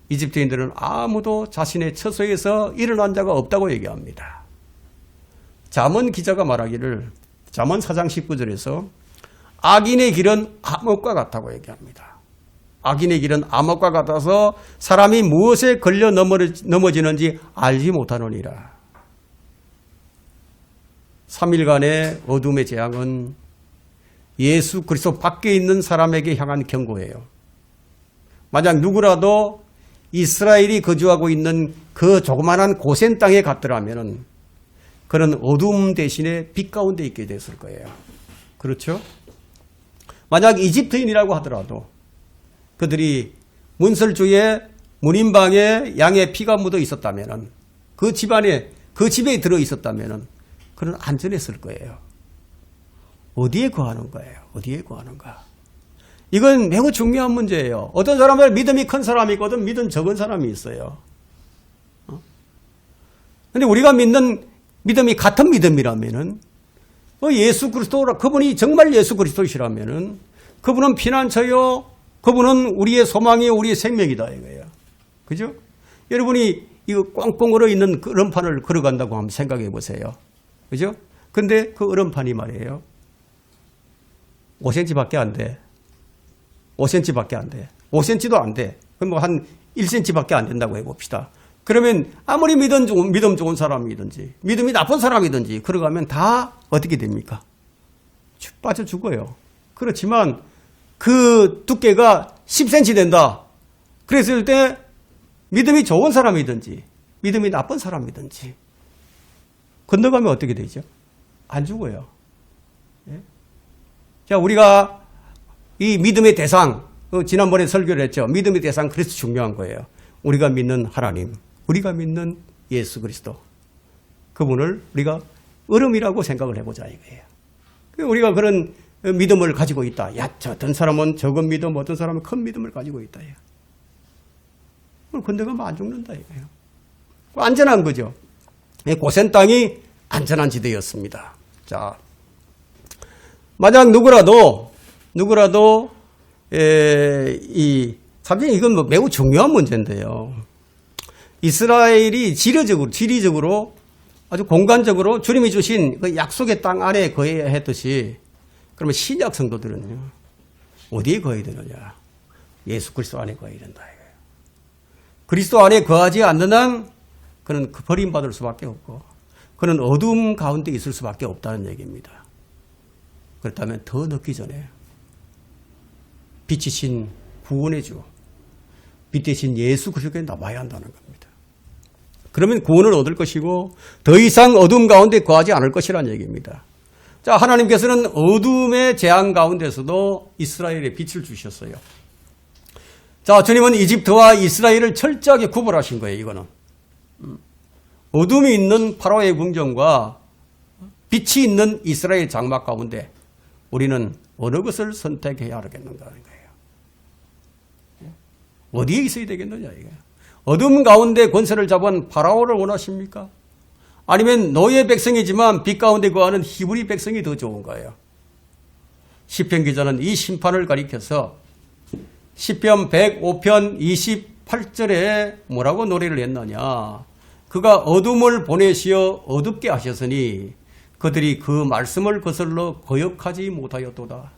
이집트인들은 아무도 자신의 처소에서 일어난 자가 없다고 얘기합니다. 잠언 기자가 말하기를 잠언 4장 19절에서 악인의 길은 암흑과 같다고 얘기합니다. 악인의 길은 암흑과 같아서 사람이 무엇에 걸려 넘어지는지 알지 못하느니라. 3일간의 어둠의 재앙은 예수 그리스도 밖에 있는 사람에게 향한 경고예요. 만약 누구라도 이스라엘이 거주하고 있는 그 조그만한 고센 땅에 갔더라면 그는 어둠 대신에 빛 가운데 있게 됐을 거예요. 그렇죠? 만약 이집트인이라고 하더라도 그들이 문설주에 문인방에 양의 피가 묻어 있었다면 그 집안에 그 집에 들어 있었다면 그는 안전했을 거예요. 어디에 거하는 거예요? 어디에 거하는가? 이건 매우 중요한 문제예요. 어떤 사람은 믿음이 큰 사람이 있거든 믿음 적은 사람이 있어요. 그런데 우리가 믿는 믿음이 같은 믿음이라면은 예수 그리스도라 그분이 정말 예수 그리스도시라면은 그분은 피난처요. 그분은 우리의 소망이요, 우리의 생명이다 이거예요. 그죠? 여러분이 이거 꽝꽝 얼어 있는 그 얼음판을 걸어간다고 한번 생각해 보세요. 그죠? 근데 그 얼음판이 말이에요. 5cm밖에 안 돼. 5cm밖에 안 돼. 5cm도 안 돼. 그럼 뭐 한 1cm밖에 안 된다고 해봅시다. 그러면 아무리 믿음 좋은 사람이든지 믿음이 나쁜 사람이든지 걸어가면 다 어떻게 됩니까? 빠져 죽어요. 그렇지만 그 두께가 10cm 된다. 그랬을 때 믿음이 좋은 사람이든지 믿음이 나쁜 사람이든지 건너가면 어떻게 되죠? 안 죽어요. 예? 자, 우리가 이 믿음의 대상, 지난번에 설교를 했죠. 믿음의 대상, 그래서 중요한 거예요. 우리가 믿는 하나님, 우리가 믿는 예수 그리스도. 그분을 우리가 얼음이라고 생각을 해보자 이거예요. 우리가 그런 믿음을 가지고 있다. 야, 어떤 사람은 적은 믿음, 어떤 사람은 큰 믿음을 가지고 있다. 그걸 건너가면 안 죽는다 이거예요. 안전한 거죠. 고센 땅이 안전한 지대였습니다. 자, 만약 누구라도 사실 이건 뭐 매우 중요한 문제인데요. 이스라엘이 지리적으로 아주 공간적으로 주님이 주신 그 약속의 땅 안에 거해야 했듯이 그러면 신약 성도들은요 어디에 거해야 되느냐? 예수 그리스도 안에 거해야 된다 이거예요. 그리스도 안에 거하지 않는 한 그는 버림받을 수밖에 없고 그는 어둠 가운데 있을 수밖에 없다는 얘기입니다. 그렇다면 더 늦기 전에 빛이신 구원의 주, 빛 대신 예수 그리스도에 남아야 한다는 겁니다. 그러면 구원을 얻을 것이고 더 이상 어둠 가운데 거하지 않을 것이라는 얘기입니다. 자, 하나님께서는 어둠의 재앙 가운데서도 이스라엘에 빛을 주셨어요. 자, 주님은 이집트와 이스라엘을 철저하게 구분하신 거예요. 이거는 어둠이 있는 파라오의 궁정과 빛이 있는 이스라엘 장막 가운데 우리는 어느 것을 선택해야 하겠는가 하는 거예요. 어디에 있어야 되겠느냐 이거예요. 어둠 가운데 권세를 잡은 파라오를 원하십니까? 아니면 노예 백성이지만 빛 가운데 거하는 히브리 백성이 더 좋은 거예요. 시편 기자는 이 심판을 가리켜서 시편 105편 28절에 뭐라고 노래를 했느냐. 그가 어둠을 보내시어 어둡게 하셨으니 그들이 그 말씀을 거슬러 거역하지 못하였도다.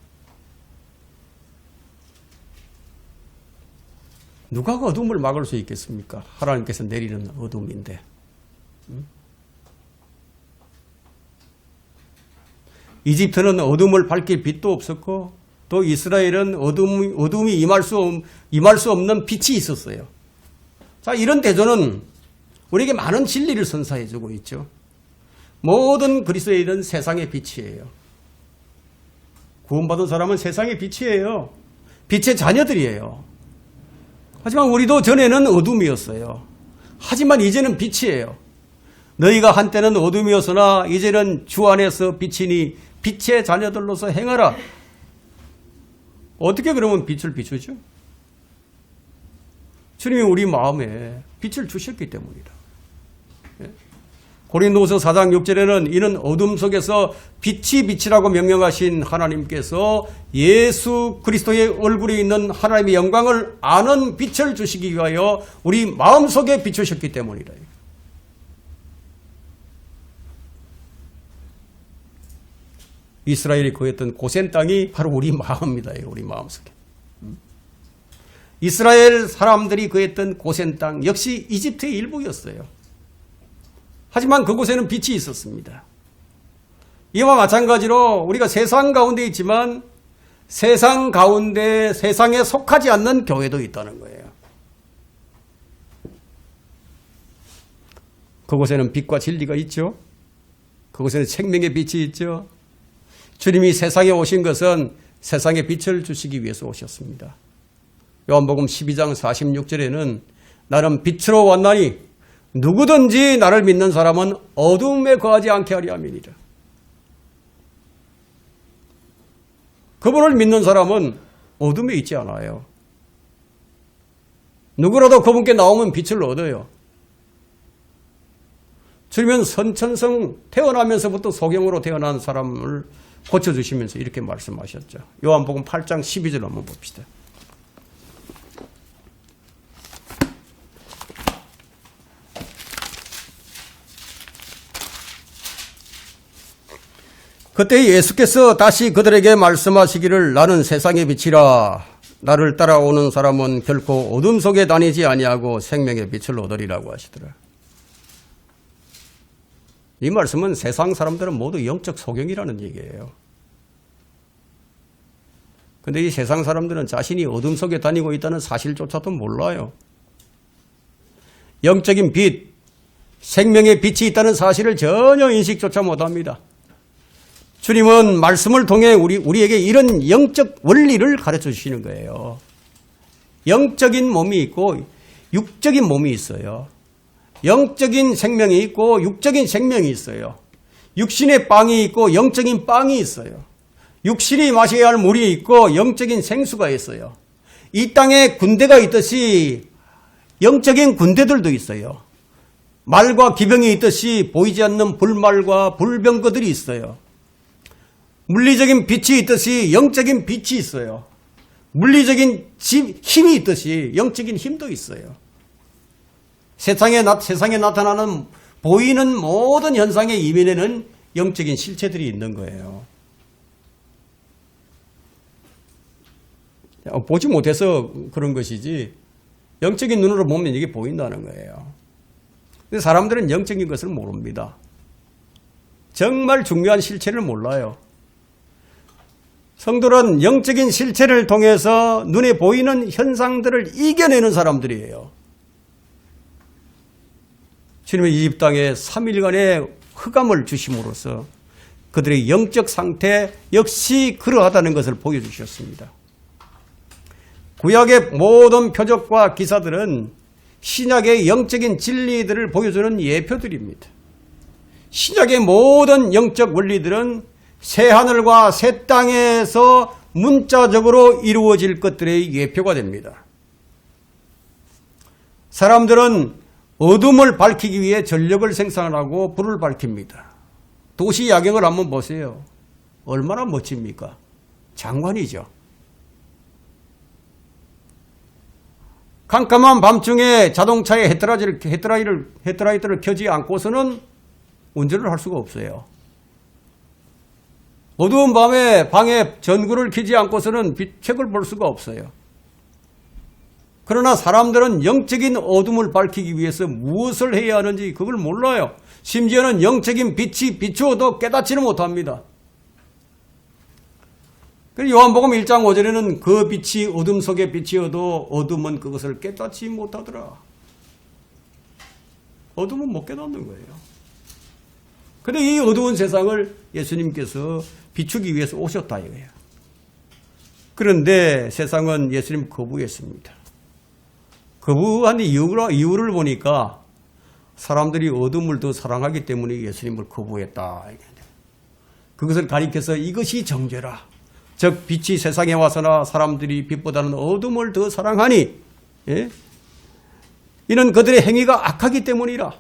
누가 그 어둠을 막을 수 있겠습니까? 하나님께서 내리는 어둠인데. 이집트는 어둠을 밝힐 빛도 없었고 또 이스라엘은 어둠이 임할 수 없는 빛이 있었어요. 자, 이런 대조는 우리에게 많은 진리를 선사해주고 있죠. 모든 그리스도인은 세상의 빛이에요. 구원받은 사람은 세상의 빛이에요. 빛의 자녀들이에요. 하지만 우리도 전에는 어둠이었어요. 하지만 이제는 빛이에요. 너희가 한때는 어둠이었으나 이제는 주 안에서 빛이니 빛의 자녀들로서 행하라. 어떻게 그러면 빛을 비추죠? 주님이 우리 마음에 빛을 주셨기 때문이다. 고린도후서 4장 6절에는 이는 어둠 속에서 빛이 빛이라고 명령하신 하나님께서 예수 그리스도의 얼굴에 있는 하나님의 영광을 아는 빛을 주시기 위하여 우리 마음속에 비추셨기 때문이다. 이스라엘이 거했던 고센 땅이 바로 우리 마음입니다. 우리 마음속에. 이스라엘 사람들이 거했던 고센 땅 역시 이집트의 일부였어요. 하지만 그곳에는 빛이 있었습니다. 이와 마찬가지로 우리가 세상 가운데 있지만 세상 가운데 세상에 속하지 않는 교회도 있다는 거예요. 그곳에는 빛과 진리가 있죠. 그곳에는 생명의 빛이 있죠. 주님이 세상에 오신 것은 세상에 빛을 주시기 위해서 오셨습니다. 요한복음 12장 46절에는 나는 빛으로 왔나니 누구든지 나를 믿는 사람은 어둠에 거하지 않게 하리 함이니라. 그분을 믿는 사람은 어둠에 있지 않아요. 누구라도 그분께 나오면 빛을 얻어요. 주님은 선천성 태어나면서부터 소경으로 태어난 사람을 고쳐주시면서 이렇게 말씀하셨죠. 요한복음 8장 12절 한번 봅시다. 그때 예수께서 다시 그들에게 말씀하시기를 나는 세상의 빛이라 나를 따라오는 사람은 결코 어둠 속에 다니지 아니하고 생명의 빛을 얻으리라고 하시더라. 이 말씀은 세상 사람들은 모두 영적 소경이라는 얘기예요. 그런데 이 세상 사람들은 자신이 어둠 속에 다니고 있다는 사실조차도 몰라요. 영적인 빛, 생명의 빛이 있다는 사실을 전혀 인식조차 못합니다. 주님은 말씀을 통해 우리에게 이런 영적 원리를 가르쳐 주시는 거예요. 영적인 몸이 있고 육적인 몸이 있어요. 영적인 생명이 있고 육적인 생명이 있어요. 육신의 빵이 있고 영적인 빵이 있어요. 육신이 마셔야 할 물이 있고 영적인 생수가 있어요. 이 땅에 군대가 있듯이 영적인 군대들도 있어요. 말과 기병이 있듯이 보이지 않는 불말과 불병거들이 있어요. 물리적인 빛이 있듯이 영적인 빛이 있어요. 물리적인 힘이 있듯이 영적인 힘도 있어요. 세상에 나타나는 보이는 모든 현상의 이면에는 영적인 실체들이 있는 거예요. 보지 못해서 그런 것이지 영적인 눈으로 보면 이게 보인다는 거예요. 근데 사람들은 영적인 것을 모릅니다. 정말 중요한 실체를 몰라요. 성도는 영적인 실체를 통해서 눈에 보이는 현상들을 이겨내는 사람들이에요. 주님은 이 땅에 3일간의 흑암을 주심으로써 그들의 영적 상태 역시 그러하다는 것을 보여주셨습니다. 구약의 모든 표적과 기사들은 신약의 영적인 진리들을 보여주는 예표들입니다. 신약의 모든 영적 원리들은 새 하늘과 새 땅에서 문자적으로 이루어질 것들의 예표가 됩니다. 사람들은 어둠을 밝히기 위해 전력을 생산하고 불을 밝힙니다. 도시 야경을 한번 보세요. 얼마나 멋집니까? 장관이죠. 캄캄한 밤중에 자동차에 헤드라이트를 켜지 않고서는 운전을 할 수가 없어요. 어두운 밤에 방에 전구를 켜지 않고서는 책을 볼 수가 없어요. 그러나 사람들은 영적인 어둠을 밝히기 위해서 무엇을 해야 하는지 그걸 몰라요. 심지어는 영적인 빛이 비추어도 깨닫지는 못합니다. 요한복음 1장 5절에는 그 빛이 어둠 속에 비치어도 어둠은 그것을 깨닫지 못하더라. 어둠은 못 깨닫는 거예요. 그런데 이 어두운 세상을 예수님께서 비추기 위해서 오셨다 이거예요. 그런데 세상은 예수님 거부했습니다. 거부한 이유를 보니까 사람들이 어둠을 더 사랑하기 때문에 예수님을 거부했다. 그것을 가리켜서 이것이 정죄라. 즉 빛이 세상에 와서나 사람들이 빛보다는 어둠을 더 사랑하니 이는 그들의 행위가 악하기 때문이라.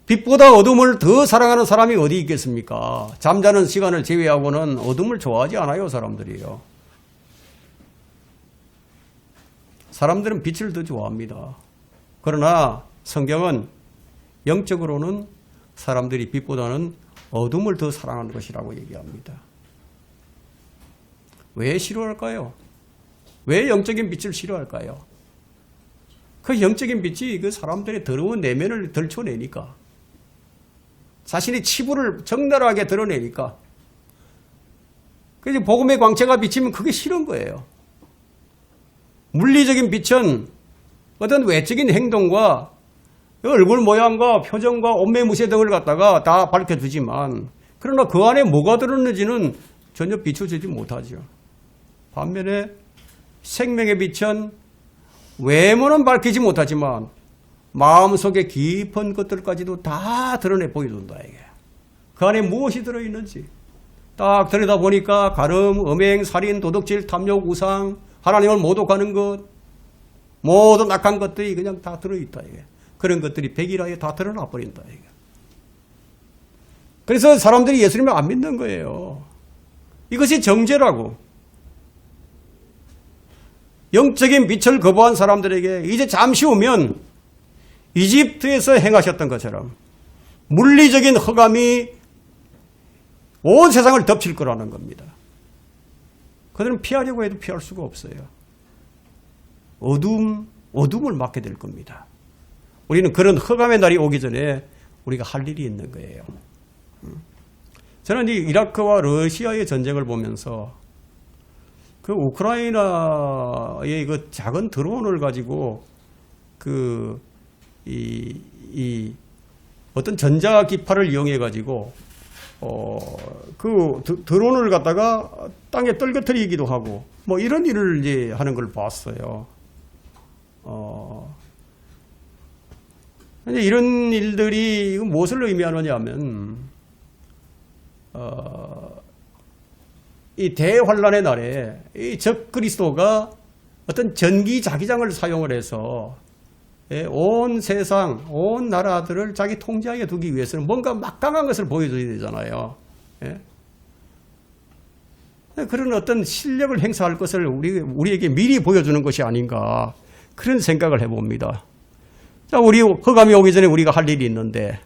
빛보다 어둠을 더 사랑하는 사람이 어디 있겠습니까? 잠자는 시간을 제외하고는 어둠을 좋아하지 않아요, 사람들이요. 사람들은 빛을 더 좋아합니다. 그러나 성경은 영적으로는 사람들이 빛보다는 어둠을 더 사랑하는 것이라고 얘기합니다. 왜 싫어할까요? 왜 영적인 빛을 싫어할까요? 그 영적인 빛이 그 사람들의 더러운 내면을 들춰내니까. 자신의 치부를 적나라하게 드러내니까. 그래서 복음의 광채가 비치면 그게 싫은 거예요. 물리적인 빛은 어떤 외적인 행동과 얼굴 모양과 표정과 옷매무새 등을 갖다가 다 밝혀주지만 그러나 그 안에 뭐가 들었는지는 전혀 비춰주지 못하죠. 반면에 생명의 빛은 외모는 밝히지 못하지만 마음속에 깊은 것들까지도 다 드러내 보여준다. 이게. 그 안에 무엇이 들어있는지 딱 들여다보니까 가름, 음행, 살인, 도둑질, 탐욕, 우상, 하나님을 모독하는 것, 모든 악한 것들이 그냥 다 들어있다. 이게. 그런 것들이 백일하에 다 드러나 버린다. 이게. 그래서 사람들이 예수님을 안 믿는 거예요. 이것이 정죄라고. 영적인 빛을 거부한 사람들에게 이제 잠시 후면 이집트에서 행하셨던 것처럼 물리적인 흑암이 온 세상을 덮칠 거라는 겁니다. 그들은 피하려고 해도 피할 수가 없어요. 어둠을 맞게 될 겁니다. 우리는 그런 흑암의 날이 오기 전에 우리가 할 일이 있는 거예요. 저는 이 이라크와 러시아의 전쟁을 보면서 그 우크라이나의 그 작은 드론을 가지고 어떤 전자기파를 이용해 가지고 그 드론을 갖다가 땅에 떨궈뜨리기도 하고 뭐 이런 일을 이제 하는 걸 봤어요. 근데 이런 일들이 무엇을 의미하느냐 하면 이 대환란의 날에 이 적그리스도가 어떤 전기 자기장을 사용을 해서 온 세상, 온 나라들을 자기 통제하에 두기 위해서는 뭔가 막강한 것을 보여줘야 되잖아요. 그런 어떤 실력을 행사할 것을 우리에게 미리 보여주는 것이 아닌가 그런 생각을 해봅니다. 자, 우리 흑암이 오기 전에 우리가 할 일이 있는데,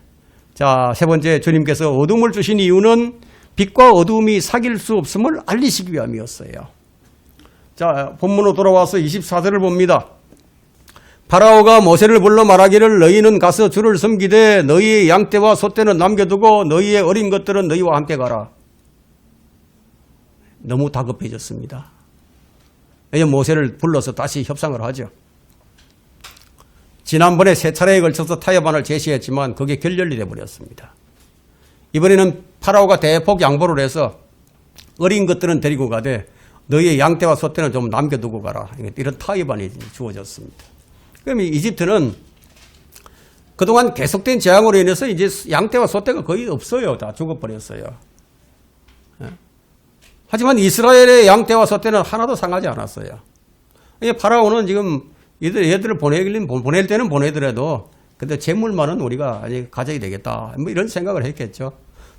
자, 세 번째, 주님께서 어둠을 주신 이유는 빛과 어둠이 사귈 수 없음을 알리시기 위함이었어요. 자, 본문으로 돌아와서 24절을 봅니다. 파라오가 모세를 불러 말하기를 너희는 가서 주를 섬기되 너희의 양떼와 소떼는 남겨두고 너희의 어린 것들은 너희와 함께 가라. 너무 다급해졌습니다. 이제 모세를 불러서 다시 협상을 하죠. 지난번에 세 차례에 걸쳐서 타협안을 제시했지만 그게 결렬이 되어버렸습니다. 이번에는 파라오가 대폭 양보를 해서 어린 것들은 데리고 가되 너희의 양떼와 소떼는 좀 남겨두고 가라. 이런 타협안이 주어졌습니다. 그럼 이집트는 그동안 계속된 재앙으로 인해서 이제 양떼와 소떼가 거의 없어요. 다 죽어버렸어요. 하지만 이스라엘의 양떼와 소떼는 하나도 상하지 않았어요. 파라오는 지금 얘들을 보낼 때는 보내더라도 근데 재물만은 우리가 가져야 되겠다. 뭐 이런 생각을 했겠죠.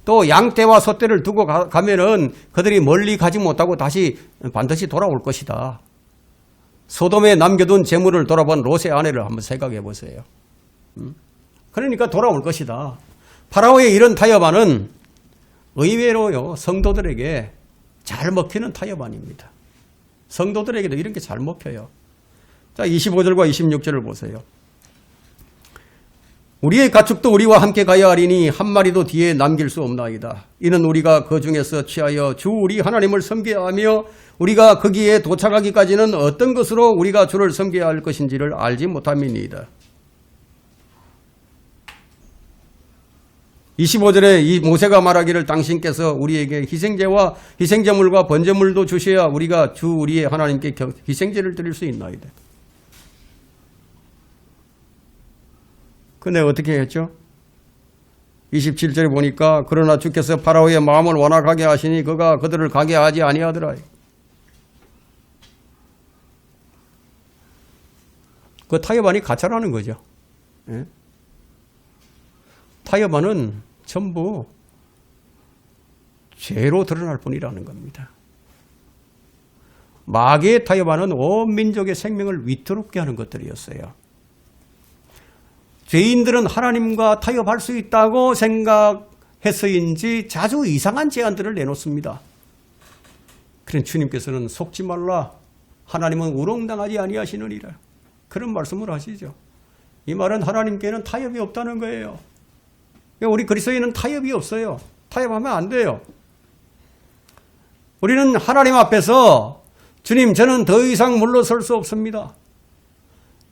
또 양떼와 소떼를 두고 가면은 그들이 멀리 가지 못하고 다시 반드시 돌아올 것이다. 소돔에 남겨둔 재물을 돌아본 롯의 아내를 한번 생각해 보세요. 그러니까 돌아올 것이다. 파라오의 이런 타협안은 의외로요 성도들에게 잘 먹히는 타협안입니다. 성도들에게도 이런 게 잘 먹혀요. 자, 25절과 26절을 보세요. 우리의 가축도 우리와 함께 가야 하리니 한 마리도 뒤에 남길 수 없나이다. 이는 우리가 그 중에서 취하여 주 우리 하나님을 섬겨야 하며 우리가 거기에 도착하기까지는 어떤 것으로 우리가 주를 섬겨야 할 것인지를 알지 못함이니이다. 25절에 이 모세가 말하기를 당신께서 우리에게 희생제와 희생제물과 번제물도 주셔야 우리가 주 우리의 하나님께 희생제를 드릴 수 있나이다. 근데 어떻게 했죠? 27절에 보니까 그러나 주께서 파라오의 마음을 완악하게 하시니 그가 그들을 가게 하지 아니하더라. 그 타협안이 가짜라는 거죠. 예? 타협안은 전부 죄로 드러날 뿐이라는 겁니다. 마귀의 타협안은 온 민족의 생명을 위태롭게 하는 것들이었어요. 죄인들은 하나님과 타협할 수 있다고 생각해서인지 자주 이상한 제안들을 내놓습니다. 그런 주님께서는 속지 말라. 하나님은 우롱당하지 아니하시느니라. 그런 말씀을 하시죠. 이 말은 하나님께는 타협이 없다는 거예요. 우리 그리스도인은 타협이 없어요. 타협하면 안 돼요. 우리는 하나님 앞에서 주님 저는 더 이상 물러설 수 없습니다.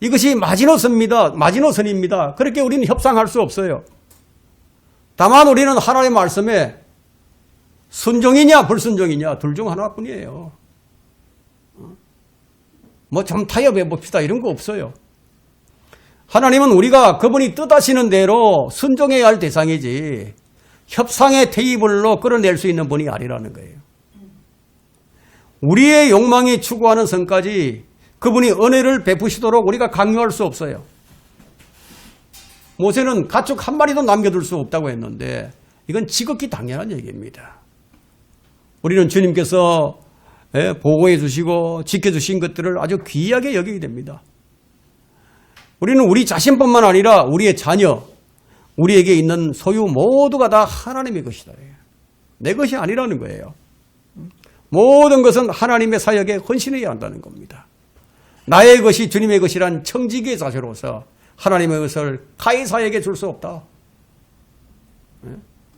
이것이 마지노선입니다. 그렇게 우리는 협상할 수 없어요. 다만 우리는 하나님의 말씀에 순종이냐 불순종이냐 둘 중 하나뿐이에요. 뭐 좀 타협해 봅시다 이런 거 없어요. 하나님은 우리가 그분이 뜻하시는 대로 순종해야 할 대상이지 협상의 테이블로 끌어낼 수 있는 분이 아니라는 거예요. 우리의 욕망이 추구하는 선까지 그분이 은혜를 베푸시도록 우리가 강요할 수 없어요. 모세는 가축 한 마리도 남겨둘 수 없다고 했는데 이건 지극히 당연한 얘기입니다. 우리는 주님께서 보호해 주시고 지켜주신 것들을 아주 귀하게 여기게 됩니다. 우리는 우리 자신뿐만 아니라 우리의 자녀, 우리에게 있는 소유 모두가 다 하나님의 것이다. 내 것이 아니라는 거예요. 모든 것은 하나님의 사역에 헌신해야 한다는 겁니다. 나의 것이 주님의 것이란 청지기의 자세로서 하나님의 것을 가이사에게 줄 수 없다.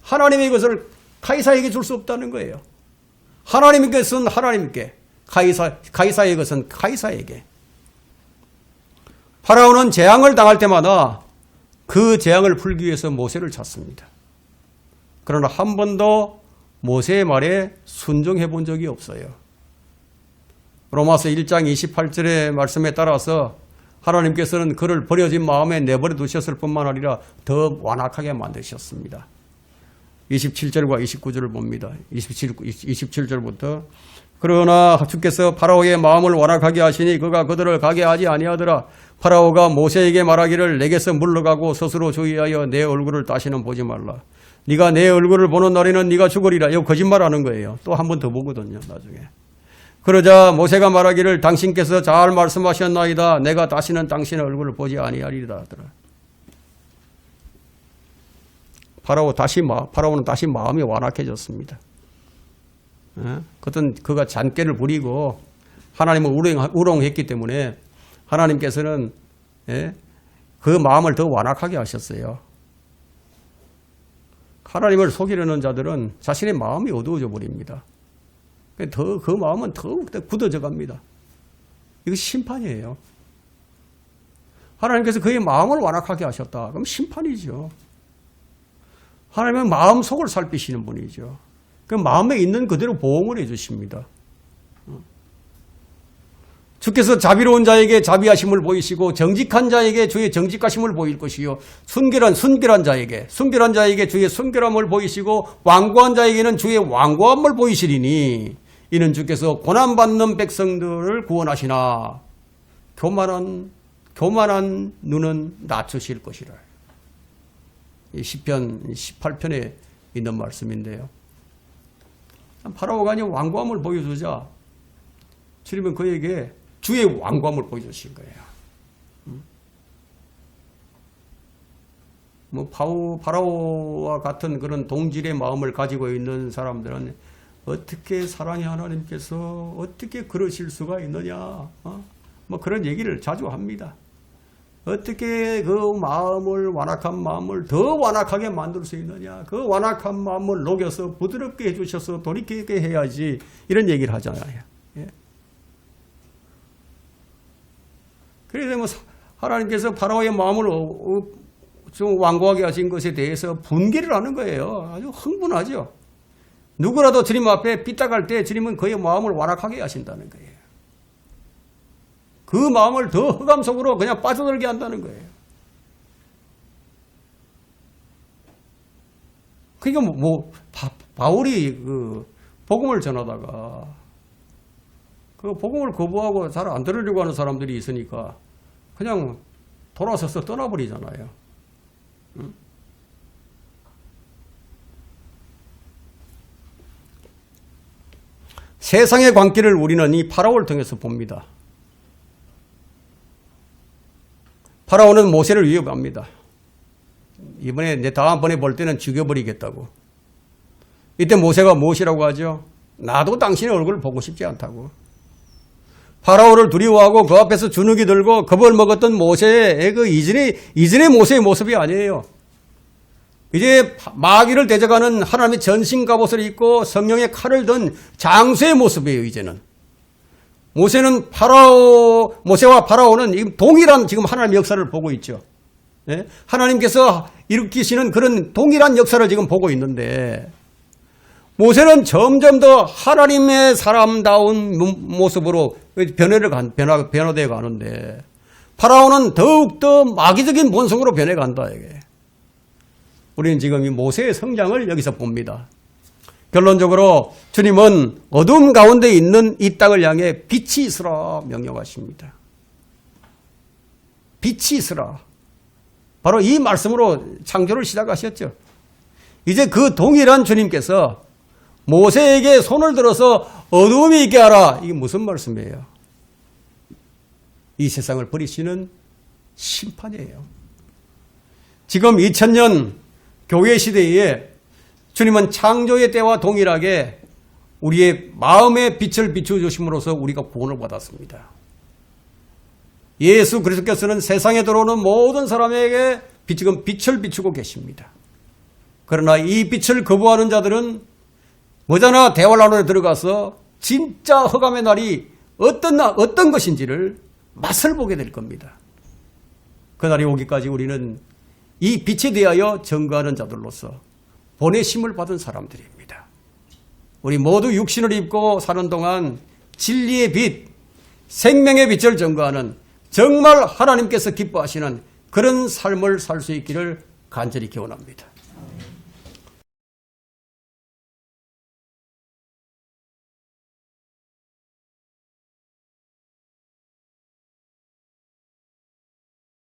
하나님의 것을 가이사에게 줄 수 없다는 거예요. 하나님의 것은 하나님께, 가이사의 것은 가이사에게. 파라오는 재앙을 당할 때마다 그 재앙을 풀기 위해서 모세를 찾습니다. 그러나 한 번도 모세의 말에 순종해 본 적이 없어요. 로마서 1장 28절의 말씀에 따라서 하나님께서는 그를 버려진 마음에 내버려 두셨을 뿐만 아니라 더 완악하게 만드셨습니다. 27절과 29절을 봅니다. 27절부터 그러나 주께서 파라오의 마음을 완악하게 하시니 그가 그들을 가게 하지 아니하더라. 파라오가 모세에게 말하기를 내게서 물러가고 스스로 주의하여 내 얼굴을 다시는 보지 말라. 네가 내 얼굴을 보는 날에는 네가 죽으리라. 이거 거짓말하는 거예요. 또 한 번 더 보거든요. 나중에. 그러자 모세가 말하기를 당신께서 잘 말씀하셨나이다. 내가 다시는 당신의 얼굴을 보지 아니하리라 하더라. 파라오는 다시 마음이 완악해졌습니다. 그가 잔꾀를 부리고 하나님을 우롱했기 때문에 하나님께서는 그 마음을 더 완악하게 하셨어요. 하나님을 속이려는 자들은 자신의 마음이 어두워져 버립니다. 그 마음은 더욱 굳어져 갑니다. 이거 심판이에요. 하나님께서 그의 마음을 완악하게 하셨다. 그럼 심판이죠. 하나님은 마음 속을 살피시는 분이죠. 그 마음에 있는 그대로 보응을 해주십니다. 주께서 자비로운 자에게 자비하심을 보이시고 정직한 자에게 주의 정직하심을 보일 것이요 순결한 자에게 주의 순결함을 보이시고 완고한 자에게는 주의 완고함을 보이시리니 이는 주께서 고난받는 백성들을 구원하시나 교만한 눈은 낮추실 것이라. 이 시편 18편에 있는 말씀인데요. 파라오가 완고함을 보여주자 주님은 그에게 주의 완고함을 보여주신 거예요. 파라오와 같은 그런 동질의 마음을 가지고 있는 사람들은 어떻게 사랑의 하나님께서 어떻게 그러실 수가 있느냐, 그런 얘기를 자주 합니다. 어떻게 그 마음을, 완악한 마음을 더 완악하게 만들 수 있느냐, 그 완악한 마음을 녹여서 부드럽게 해주셔서 돌이키게 해야지, 이런 얘기를 하잖아요. 예. 그래서 하나님께서 파라오의 마음을 좀 완고하게 하신 것에 대해서 분개를 하는 거예요. 아주 흥분하죠. 누구라도 주님 앞에 삐딱할 때 주님은 그의 마음을 완악하게 하신다는 거예요. 그 마음을 더 흑암 속으로 그냥 빠져들게 한다는 거예요. 그러니까 바울이 그 복음을 전하다가 그 복음을 거부하고 잘 안 들으려고 하는 사람들이 있으니까 그냥 돌아서서 떠나버리잖아요. 응? 세상의 광기를 우리는 이 파라오를 통해서 봅니다. 파라오는 모세를 위협합니다. 다음번에 볼 때는 죽여버리겠다고. 이때 모세가 무엇이라고 하죠? 나도 당신의 얼굴을 보고 싶지 않다고. 파라오를 두려워하고 그 앞에서 주눅이 들고 겁을 먹었던 모세의 그 이전의 모세의 모습이 아니에요. 이제 마귀를 대적하는 하나님의 전신 갑옷을 입고 성령의 칼을 든 장수의 모습이에요. 이제는 모세와 파라오는 동일한 지금 하나님의 역사를 보고 있죠. 예? 하나님께서 일으키시는 그런 동일한 역사를 지금 보고 있는데 모세는 점점 더 하나님의 사람다운 모습으로 변화되어 가는데 파라오는 더욱더 마귀적인 본성으로 변해간다. 이게. 우리는 지금 이 모세의 성장을 여기서 봅니다. 결론적으로 주님은 어둠 가운데 있는 이 땅을 향해 빛이 있으라 명령하십니다. 빛이 있으라. 바로 이 말씀으로 창조를 시작하셨죠. 이제 그 동일한 주님께서 모세에게 손을 들어서 어둠이 있게 하라. 이게 무슨 말씀이에요? 이 세상을 버리시는 심판이에요. 지금 2000년 교회 시대에 주님은 창조의 때와 동일하게 우리의 마음의 빛을 비춰주심으로써 우리가 구원을 받았습니다. 예수 그리스도께서는 세상에 들어오는 모든 사람에게 지금 빛을 비추고 계십니다. 그러나 이 빛을 거부하는 자들은 머지않아 대환란에 들어가서 진짜 흑암의 날이 어떤 것인지를 맛을 보게 될 겁니다. 그날이 오기까지 우리는 이 빛에 대하여 증거하는 자들로서 보내심을 받은 사람들입니다. 우리 모두 육신을 입고 사는 동안 진리의 빛, 생명의 빛을 증거하는 정말 하나님께서 기뻐하시는 그런 삶을 살 수 있기를 간절히 기원합니다.